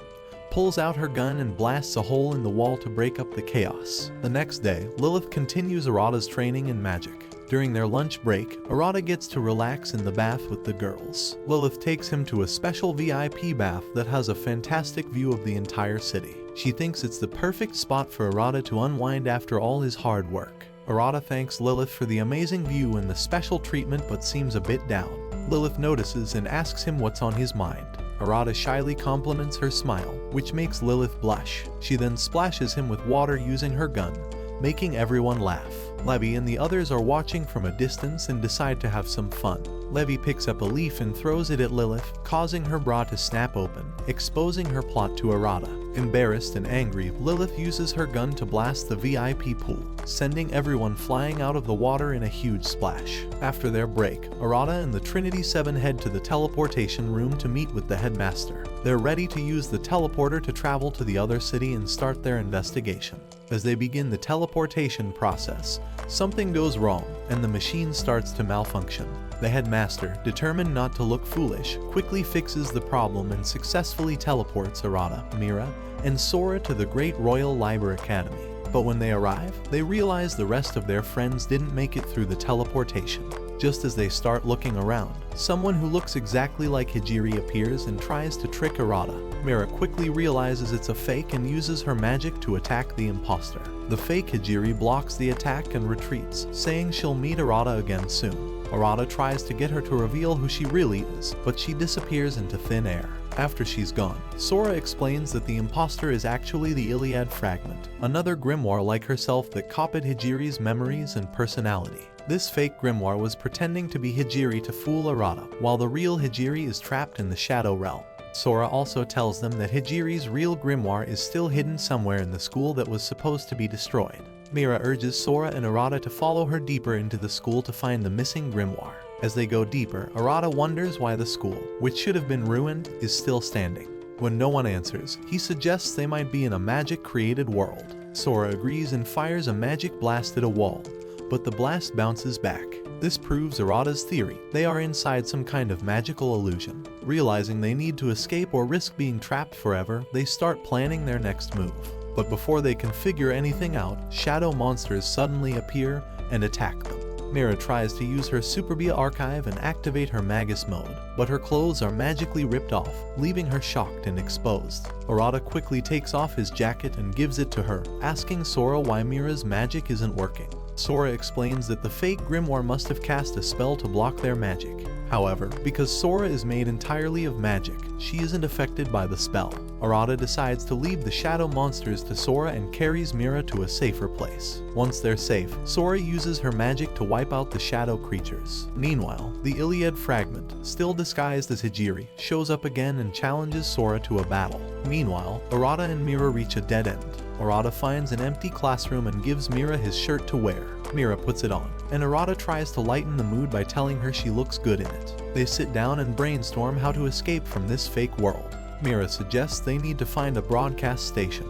pulls out her gun and blasts a hole in the wall to break up the chaos. The next day, Lilith continues Arata's training in magic. During their lunch break, Arata gets to relax in the bath with the girls. Lilith takes him to a special VIP bath that has a fantastic view of the entire city. She thinks it's the perfect spot for Arata to unwind after all his hard work. Arata thanks Lilith for the amazing view and the special treatment but seems a bit down. Lilith notices and asks him what's on his mind. Arata shyly compliments her smile, which makes Lilith blush. She then splashes him with water using her gun, making everyone laugh. Levi and the others are watching from a distance and decide to have some fun. Levi picks up a leaf and throws it at Lilith, causing her bra to snap open, exposing her plot to Arata. Embarrassed and angry, Lilith uses her gun to blast the VIP pool, sending everyone flying out of the water in a huge splash. After their break, Arata and the Trinity 7 head to the teleportation room to meet with the headmaster. They're ready to use the teleporter to travel to the other city and start their investigation. As they begin the teleportation process, something goes wrong and the machine starts to malfunction. The headmaster, determined not to look foolish, quickly fixes the problem and successfully teleports Arata, Mira, and Sora to the Great Royal Biblia Academy. But when they arrive, they realize the rest of their friends didn't make it through the teleportation. Just as they start looking around, someone who looks exactly like Hijiri appears and tries to trick Arata. Mira quickly realizes it's a fake and uses her magic to attack the imposter. The fake Hijiri blocks the attack and retreats, saying she'll meet Arata again soon. Arata tries to get her to reveal who she really is, but she disappears into thin air. After she's gone, Sora explains that the imposter is actually the Iliad fragment, another grimoire like herself that copied Hijiri's memories and personality. This fake grimoire was pretending to be Hijiri to fool Arata, while the real Hijiri is trapped in the Shadow Realm. Sora also tells them that Hijiri's real grimoire is still hidden somewhere in the school that was supposed to be destroyed. Mira urges Sora and Arata to follow her deeper into the school to find the missing grimoire. As they go deeper, Arata wonders why the school, which should have been ruined, is still standing. When no one answers, he suggests they might be in a magic-created world. Sora agrees and fires a magic blast at a wall, but the blast bounces back. This proves Arata's theory. They are inside some kind of magical illusion. Realizing they need to escape or risk being trapped forever, they start planning their next move. But before they can figure anything out, shadow monsters suddenly appear and attack them. Mira tries to use her Super Bia archive and activate her Magus mode, but her clothes are magically ripped off, leaving her shocked and exposed. Arata quickly takes off his jacket and gives it to her, asking Sora why Mira's magic isn't working. Sora explains that the fake grimoire must have cast a spell to block their magic. However, because Sora is made entirely of magic, she isn't affected by the spell. Arata decides to leave the shadow monsters to Sora and carries Mira to a safer place. Once they're safe, Sora uses her magic to wipe out the shadow creatures. Meanwhile, the Iliad fragment, still disguised as Hijiri, shows up again and challenges Sora to a battle. Meanwhile, Arata and Mira reach a dead end. Arata finds an empty classroom and gives Mira his shirt to wear. Mira puts it on, and Arata tries to lighten the mood by telling her she looks good in it. They sit down and brainstorm how to escape from this fake world. Mira suggests they need to find a broadcast station,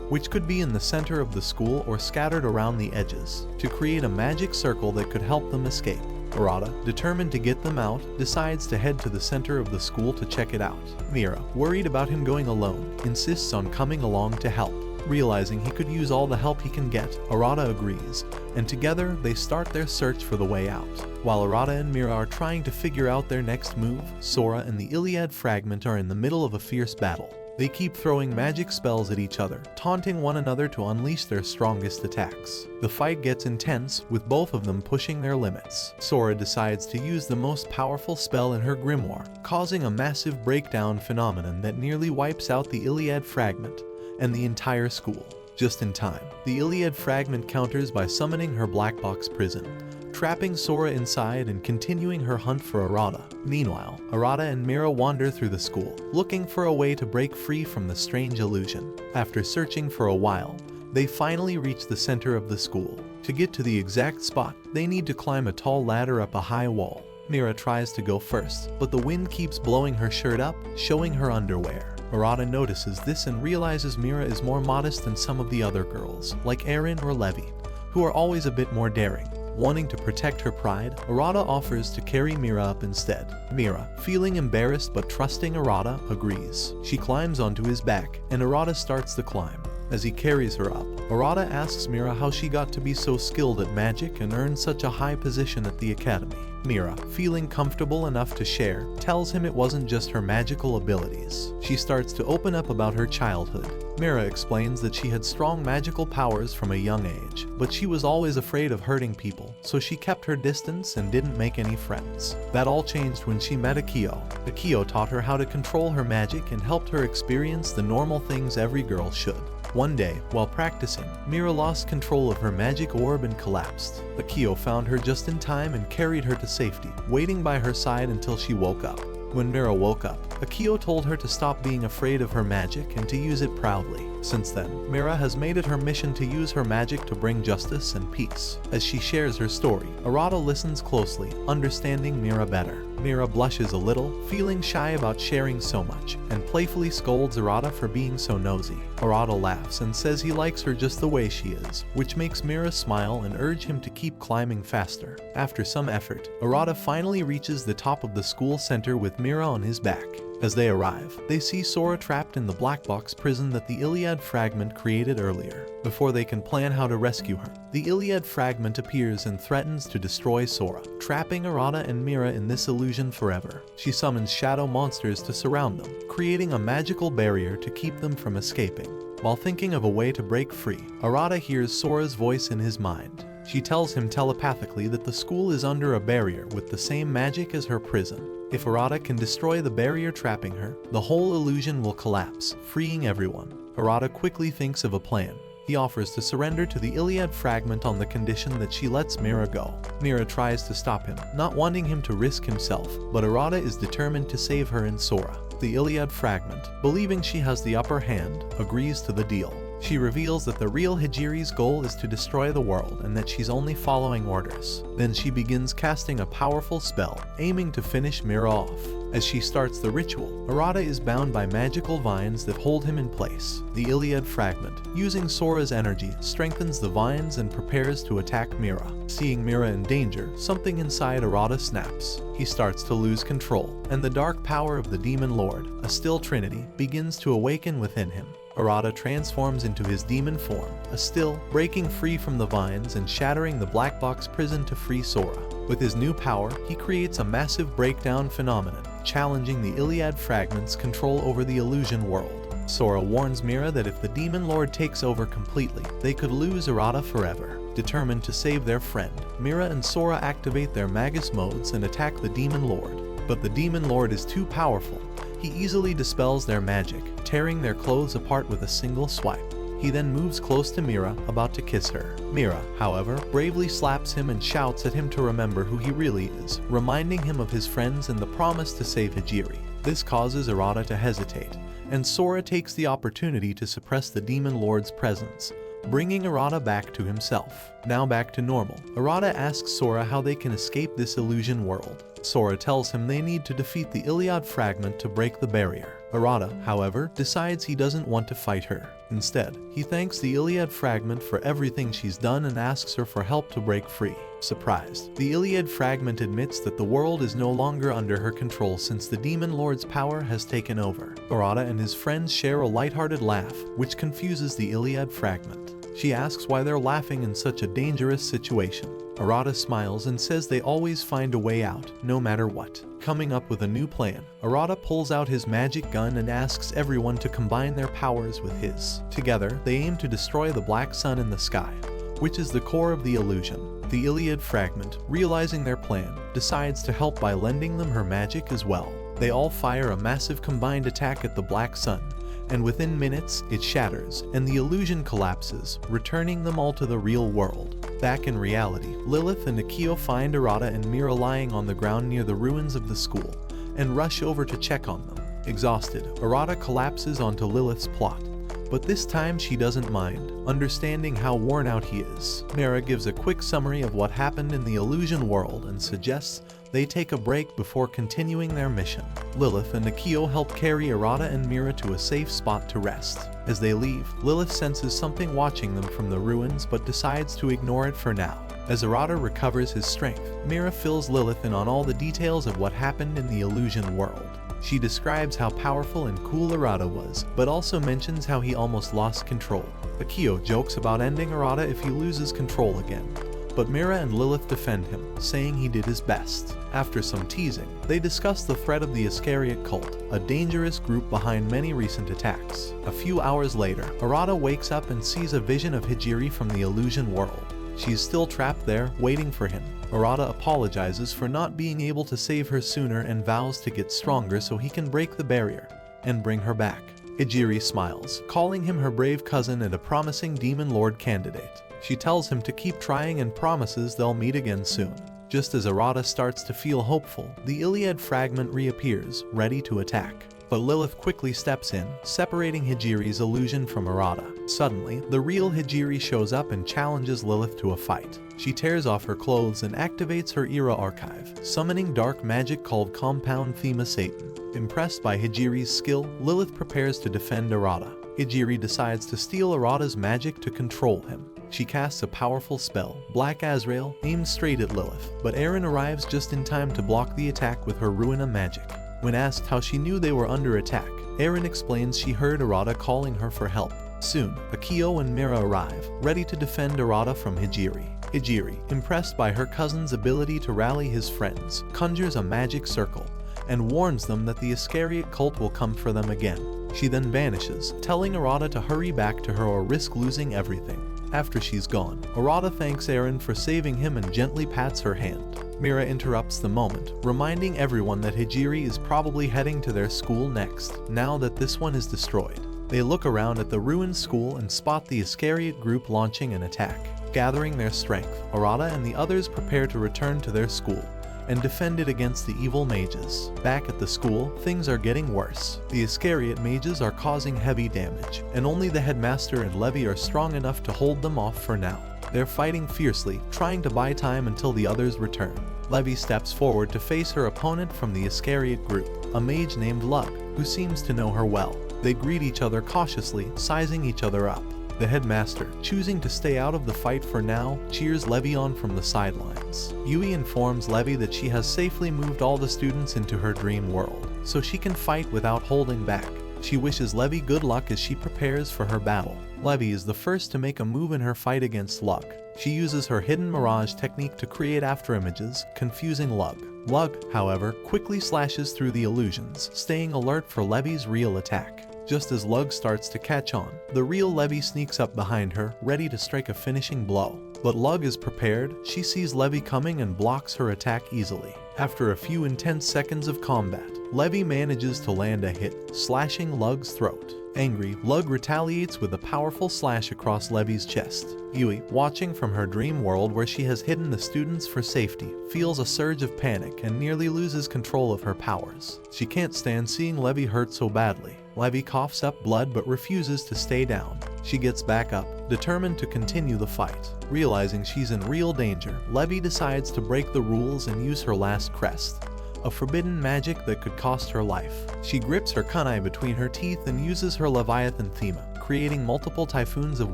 which could be in the center of the school or scattered around the edges, to create a magic circle that could help them escape. Arata, determined to get them out, decides to head to the center of the school to check it out. Mira, worried about him going alone, insists on coming along to help. Realizing he could use all the help he can get, Arata agrees, and together they start their search for the way out. While Arata and Mira are trying to figure out their next move, Sora and the Iliad fragment are in the middle of a fierce battle. They keep throwing magic spells at each other, taunting one another to unleash their strongest attacks. The fight gets intense, with both of them pushing their limits. Sora decides to use the most powerful spell in her grimoire, causing a massive breakdown phenomenon that nearly wipes out the Iliad fragment and the entire school. Just in time, the Iliad fragment counters by summoning her black box prison, trapping Sora inside and continuing her hunt for Arata. Meanwhile, Arata and Mira wander through the school, looking for a way to break free from the strange illusion. After searching for a while, they finally reach the center of the school. To get to the exact spot, they need to climb a tall ladder up a high wall. Mira tries to go first, but the wind keeps blowing her shirt up, showing her underwear. Arata notices this and realizes Mira is more modest than some of the other girls, like Erin or Levi, who are always a bit more daring. Wanting to protect her pride, Arata offers to carry Mira up instead. Mira, feeling embarrassed but trusting Arata, agrees. She climbs onto his back, and Arata starts the climb. As he carries her up, Arata asks Mira how she got to be so skilled at magic and earned such a high position at the academy. Mira, feeling comfortable enough to share, tells him it wasn't just her magical abilities. She starts to open up about her childhood. Mira explains that she had strong magical powers from a young age, but she was always afraid of hurting people, so she kept her distance and didn't make any friends. That all changed when she met Akio. Akio taught her how to control her magic and helped her experience the normal things every girl should. One day, while practicing, Mira lost control of her magic orb and collapsed. Akio found her just in time and carried her to safety, waiting by her side until she woke up. When Mira woke up, Akio told her to stop being afraid of her magic and to use it proudly. Since then, Mira has made it her mission to use her magic to bring justice and peace. As she shares her story, Arata listens closely, understanding Mira better. Mira blushes a little, feeling shy about sharing so much, and playfully scolds Arata for being so nosy. Arata laughs and says he likes her just the way she is, which makes Mira smile and urge him to keep climbing faster. After some effort, Arata finally reaches the top of the school center with Mira on his back. As they arrive, they see Sora trapped in the black box prison that the Iliad fragment created earlier. Before they can plan how to rescue her, the Iliad fragment appears and threatens to destroy Sora, trapping Arata and Mira in this illusion forever. She summons shadow monsters to surround them, creating a magical barrier to keep them from escaping. While thinking of a way to break free, Arata hears Sora's voice in his mind. She tells him telepathically that the school is under a barrier with the same magic as her prison. If Arata can destroy the barrier trapping her, the whole illusion will collapse, freeing everyone. Arata quickly thinks of a plan. He offers to surrender to the Iliad fragment on the condition that she lets Mira go. Mira tries to stop him, not wanting him to risk himself, but Arata is determined to save her and Sora. The Iliad fragment, believing she has the upper hand, agrees to the deal. She reveals that the real Hijiri's goal is to destroy the world and that she's only following orders. Then she begins casting a powerful spell, aiming to finish Mira off. As she starts the ritual, Arata is bound by magical vines that hold him in place. The Iliad fragment, using Sora's energy, strengthens the vines and prepares to attack Mira. Seeing Mira in danger, something inside Arata snaps. He starts to lose control, and the dark power of the Demon Lord, a still trinity, begins to awaken within him. Arata transforms into his demon form, a still, breaking free from the vines and shattering the black box prison to free Sora. With his new power, he creates a massive breakdown phenomenon, challenging the Iliad fragment's control over the illusion world. Sora warns Mira that if the Demon Lord takes over completely, they could lose Arata forever. Determined to save their friend, Mira and Sora activate their Magus modes and attack the Demon Lord. But the Demon Lord is too powerful. He easily dispels their magic, tearing their clothes apart with a single swipe. He then moves close to Mira, about to kiss her. Mira, however, bravely slaps him and shouts at him to remember who he really is, reminding him of his friends and the promise to save Hijiri. This causes Arata to hesitate, and Sora takes the opportunity to suppress the Demon Lord's presence, bringing Arata back to himself. Now back to normal, Arata asks Sora how they can escape this illusion world. Sora tells him they need to defeat the Iliad fragment to break the barrier. Arata, however, decides he doesn't want to fight her. Instead, he thanks the Iliad fragment for everything she's done and asks her for help to break free. Surprised, the Iliad fragment admits that the world is no longer under her control since the demon lord's power has taken over. Arata and his friends share a lighthearted laugh, which confuses the Iliad fragment. She asks why they're laughing in such a dangerous situation. Arata smiles and says they always find a way out, no matter what. Coming up with a new plan, Arata pulls out his magic gun and asks everyone to combine their powers with his. Together, they aim to destroy the black sun in the sky, which is the core of the illusion. The Iliad fragment, realizing their plan, decides to help by lending them her magic as well. They all fire a massive combined attack at the black sun, and within minutes, it shatters, and the illusion collapses, returning them all to the real world. Back in reality, Lilith and Akio find Arata and Mira lying on the ground near the ruins of the school, and rush over to check on them. Exhausted, Arata collapses onto Lilith's plot, but this time she doesn't mind, understanding how worn out he is. Mira gives a quick summary of what happened in the illusion world and suggests they take a break before continuing their mission. Lilith and Akio help carry Arata and Mira to a safe spot to rest. As they leave, Lilith senses something watching them from the ruins but decides to ignore it for now. As Arata recovers his strength, Mira fills Lilith in on all the details of what happened in the illusion world. She describes how powerful and cool Arata was, but also mentions how he almost lost control. Akio jokes about ending Arata if he loses control again, but Mira and Lilith defend him, saying he did his best. After some teasing, they discuss the threat of the Iscariot cult, a dangerous group behind many recent attacks. A few hours later, Arata wakes up and sees a vision of Hijiri from the illusion world. She's still trapped there, waiting for him. Arata apologizes for not being able to save her sooner and vows to get stronger so he can break the barrier and bring her back. Hijiri smiles, calling him her brave cousin and a promising demon lord candidate. She tells him to keep trying and promises they'll meet again soon. Just as Arata starts to feel hopeful, the Iliad fragment reappears, ready to attack. But Lilith quickly steps in, separating Hijiri's illusion from Arata. Suddenly, the real Hijiri shows up and challenges Lilith to a fight. She tears off her clothes and activates her era archive, summoning dark magic called Compound Thema Satan. Impressed by Hijiri's skill, Lilith prepares to defend Arata. Hijiri decides to steal Arata's magic to control him. She casts a powerful spell, Black Azrael, aimed straight at Lilith, but Aaron arrives just in time to block the attack with her Ruina magic. When asked how she knew they were under attack, Aaron explains she heard Arata calling her for help. Soon, Akio and Mira arrive, ready to defend Arata from Hijiri. Hijiri, impressed by her cousin's ability to rally his friends, conjures a magic circle and warns them that the Iscariot cult will come for them again. She then vanishes, telling Arata to hurry back to her or risk losing everything. After she's gone, Arata thanks Aaron for saving him and gently pats her hand. Mira interrupts the moment, reminding everyone that Hijiri is probably heading to their school next, now that this one is destroyed. They look around at the ruined school and spot the Iscariot group launching an attack. Gathering their strength, Arata and the others prepare to return to their school and defend it against the evil mages. Back at the school, things are getting worse. The Iscariot mages are causing heavy damage, and only the headmaster and Levi are strong enough to hold them off for now. They're fighting fiercely, trying to buy time until the others return. Levi steps forward to face her opponent from the Iscariot group, a mage named Lug, who seems to know her well. They greet each other cautiously, sizing each other up. The headmaster, choosing to stay out of the fight for now, cheers Levi on from the sidelines. Yui informs Levi that she has safely moved all the students into her dream world, so she can fight without holding back. She wishes Levi good luck as she prepares for her battle. Levi is the first to make a move in her fight against Lug. She uses her hidden mirage technique to create afterimages, confusing Lug. Lug, however, quickly slashes through the illusions, staying alert for Levi's real attack. Just as Lug starts to catch on, the real Levi sneaks up behind her, ready to strike a finishing blow. But Lug is prepared, she sees Levi coming and blocks her attack easily. After a few intense seconds of combat, Levi manages to land a hit, slashing Lug's throat. Angry, Lug retaliates with a powerful slash across Levi's chest. Yui, watching from her dream world where she has hidden the students for safety, feels a surge of panic and nearly loses control of her powers. She can't stand seeing Levi hurt so badly. Levi coughs up blood but refuses to stay down. She gets back up, determined to continue the fight. Realizing she's in real danger, Levi decides to break the rules and use her last crest, a forbidden magic that could cost her life. She grips her kunai between her teeth and uses her Leviathan thema, creating multiple typhoons of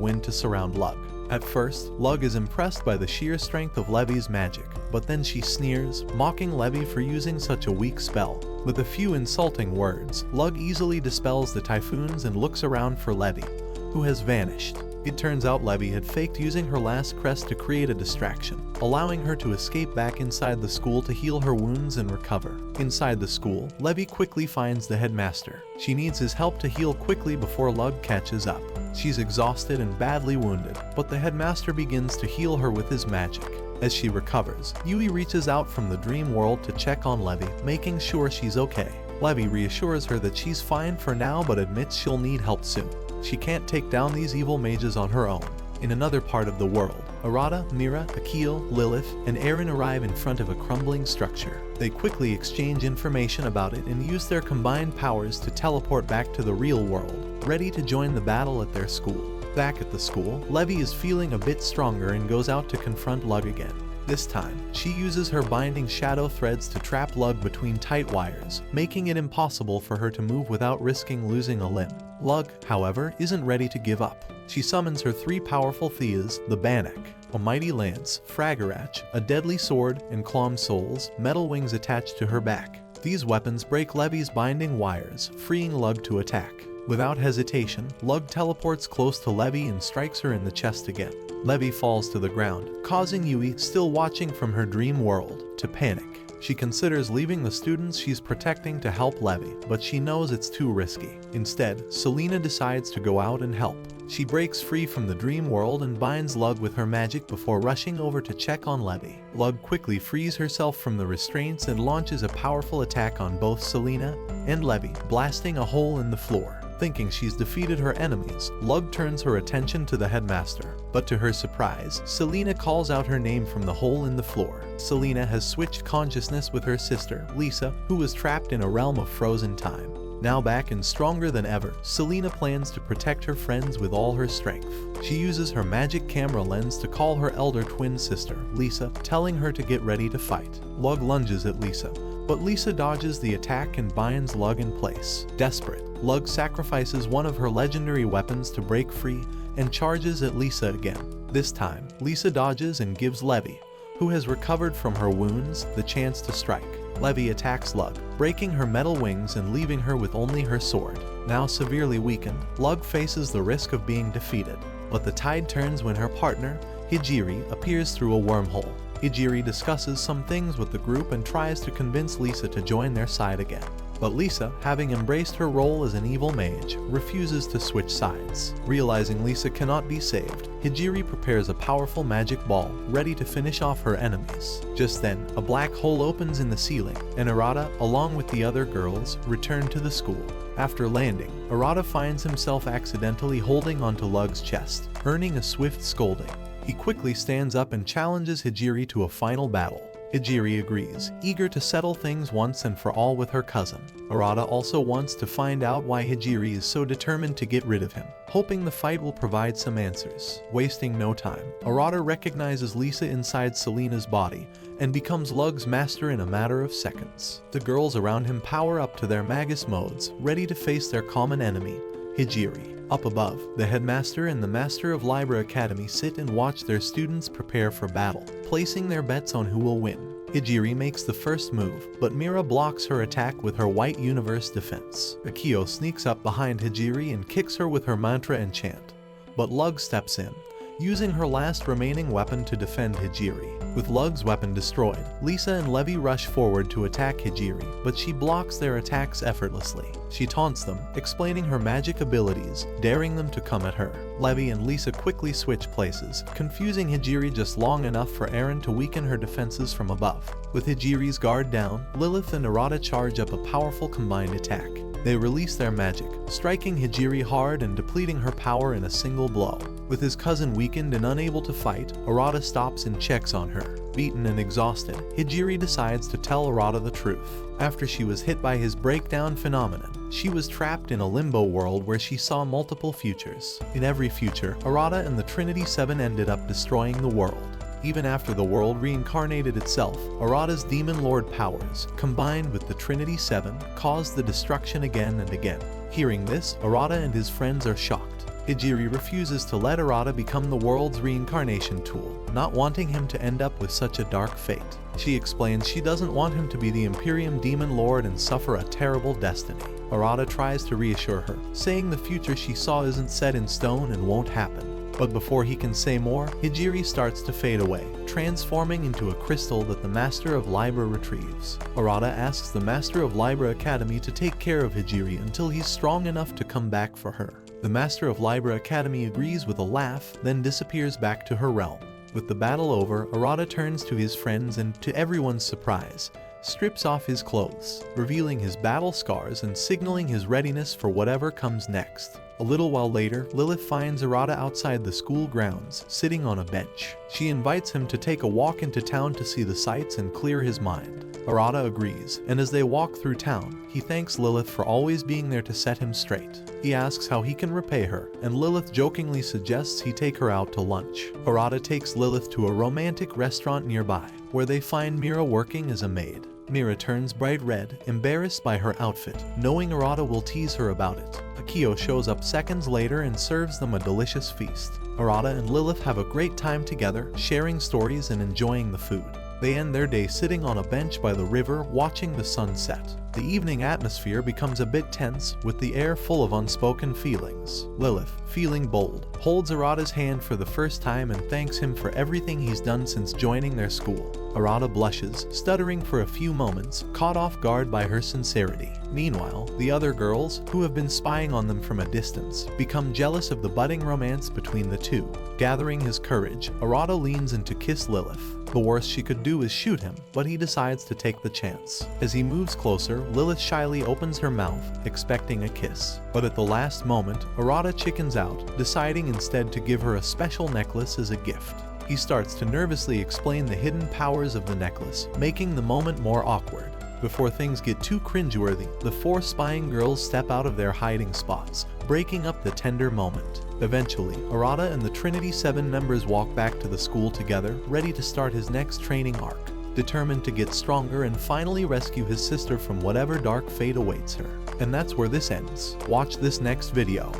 wind to surround Lug. At first, Lug is impressed by the sheer strength of Levi's magic, but then she sneers, mocking Levi for using such a weak spell. With a few insulting words, Lug easily dispels the typhoons and looks around for Levi, who has vanished. It turns out Levi had faked using her last crest to create a distraction, allowing her to escape back inside the school to heal her wounds and recover. Inside the school, Levi quickly finds the headmaster. She needs his help to heal quickly before Lug catches up. She's exhausted and badly wounded, but the headmaster begins to heal her with his magic. As she recovers, Yui reaches out from the dream world to check on Levi, making sure she's okay. Levi reassures her that she's fine for now but admits she'll need help soon. She can't take down these evil mages on her own. In another part of the world, Arata, Mira, Akil, Lilith, and Aaron arrive in front of a crumbling structure. They quickly exchange information about it and use their combined powers to teleport back to the real world, ready to join the battle at their school. Back at the school, Levi is feeling a bit stronger and goes out to confront Lug again. This time, she uses her binding shadow threads to trap Lug between tight wires, making it impossible for her to move without risking losing a limb. Lug, however, isn't ready to give up. She summons her three powerful Theas, the Bannock, a mighty lance, Fragarach, a deadly sword, and Clom Souls, metal wings attached to her back. These weapons break Levi's binding wires, freeing Lug to attack. Without hesitation, Lug teleports close to Levi and strikes her in the chest again. Levi falls to the ground, causing Yui, still watching from her dream world, to panic. She considers leaving the students she's protecting to help Levi, but she knows it's too risky. Instead, Selena decides to go out and help. She breaks free from the dream world and binds Lug with her magic before rushing over to check on Levi. Lug quickly frees herself from the restraints and launches a powerful attack on both Selena and Levi, blasting a hole in the floor. Thinking she's defeated her enemies, Lug turns her attention to the headmaster. But to her surprise, Selena calls out her name from the hole in the floor. Selena has switched consciousness with her sister, Lisa, who was trapped in a realm of frozen time. Now back and stronger than ever, Selena plans to protect her friends with all her strength. She uses her magic camera lens to call her elder twin sister, Lisa, telling her to get ready to fight. Lug lunges at Lisa, but Lisa dodges the attack and binds Lug in place. Desperate, Lug sacrifices one of her legendary weapons to break free and charges at Lisa again. This time, Lisa dodges and gives Levi, who has recovered from her wounds, the chance to strike. Levi attacks Lug, breaking her metal wings and leaving her with only her sword. Now severely weakened, Lug faces the risk of being defeated. But the tide turns when her partner, Hijiri, appears through a wormhole. Hijiri discusses some things with the group and tries to convince Lisa to join their side again. But Lisa, having embraced her role as an evil mage, refuses to switch sides. Realizing Lisa cannot be saved, Hijiri prepares a powerful magic ball, ready to finish off her enemies. Just then, a black hole opens in the ceiling, and Arata, along with the other girls, return to the school. After landing, Arata finds himself accidentally holding onto Lug's chest, earning a swift scolding. He quickly stands up and challenges Hijiri to a final battle. Hijiri agrees, eager to settle things once and for all with her cousin. Arata also wants to find out why Hijiri is so determined to get rid of him, hoping the fight will provide some answers. Wasting no time, Arata recognizes Lisa inside Selena's body and becomes Lug's master in a matter of seconds. The girls around him power up to their Magus modes, ready to face their common enemy, Hijiri. Up above, the headmaster and the master of Libra Academy sit and watch their students prepare for battle, placing their bets on who will win. Hijiri makes the first move, but Mira blocks her attack with her White Universe defense. Akio sneaks up behind Hijiri and kicks her with her mantra enchant. But Lug steps in, using her last remaining weapon to defend Hijiri. With Lug's weapon destroyed, Lisa and Levi rush forward to attack Hijiri, but she blocks their attacks effortlessly. She taunts them, explaining her magic abilities, daring them to come at her. Levi and Lisa quickly switch places, confusing Hijiri just long enough for Aaron to weaken her defenses from above. With Hijiri's guard down, Lilith and Arata charge up a powerful combined attack. They release their magic, striking Hijiri hard and depleting her power in a single blow. With his cousin weakened and unable to fight, Arata stops and checks on her. Beaten and exhausted, Hijiri decides to tell Arata the truth. After she was hit by his breakdown phenomenon, she was trapped in a limbo world where she saw multiple futures. In every future, Arata and the Trinity Seven ended up destroying the world. Even after the world reincarnated itself, Arata's demon lord powers, combined with the Trinity 7, caused the destruction again and again. Hearing this, Arata and his friends are shocked. Hijiri refuses to let Arata become the world's reincarnation tool, not wanting him to end up with such a dark fate. She explains she doesn't want him to be the Imperium Demon Lord and suffer a terrible destiny. Arata tries to reassure her, saying the future she saw isn't set in stone and won't happen. But before he can say more, Hijiri starts to fade away, transforming into a crystal that the Master of Libra retrieves. Arata asks the Master of Libra Academy to take care of Hijiri until he's strong enough to come back for her. The Master of Libra Academy agrees with a laugh, then disappears back to her realm. With the battle over, Arata turns to his friends and, to everyone's surprise, strips off his clothes, revealing his battle scars and signaling his readiness for whatever comes next. A little while later, Lilith finds Arata outside the school grounds, sitting on a bench. She invites him to take a walk into town to see the sights and clear his mind. Arata agrees, and as they walk through town, he thanks Lilith for always being there to set him straight. He asks how he can repay her, and Lilith jokingly suggests he take her out to lunch. Arata takes Lilith to a romantic restaurant nearby, where they find Mira working as a maid. Mira turns bright red, embarrassed by her outfit, knowing Arata will tease her about it. Akio shows up seconds later and serves them a delicious feast. Arata and Lilith have a great time together, sharing stories and enjoying the food. They end their day sitting on a bench by the river watching the sunset. The evening atmosphere becomes a bit tense, with the air full of unspoken feelings. Lilith, feeling bold, holds Arata's hand for the first time and thanks him for everything he's done since joining their school. Arata blushes, stuttering for a few moments, caught off guard by her sincerity. Meanwhile, the other girls, who have been spying on them from a distance, become jealous of the budding romance between the two. Gathering his courage, Arata leans in to kiss Lilith. The worst she could do is shoot him, but he decides to take the chance. As he moves closer, Lilith shyly opens her mouth, expecting a kiss. But at the last moment, Arata chickens out, deciding instead to give her a special necklace as a gift. He starts to nervously explain the hidden powers of the necklace, making the moment more awkward. Before things get too cringeworthy, the four spying girls step out of their hiding spots, breaking up the tender moment. Eventually, Arata and the Trinity 7 members walk back to the school together, ready to start his next training arc, determined to get stronger and finally rescue his sister from whatever dark fate awaits her. And that's where this ends. Watch this next video.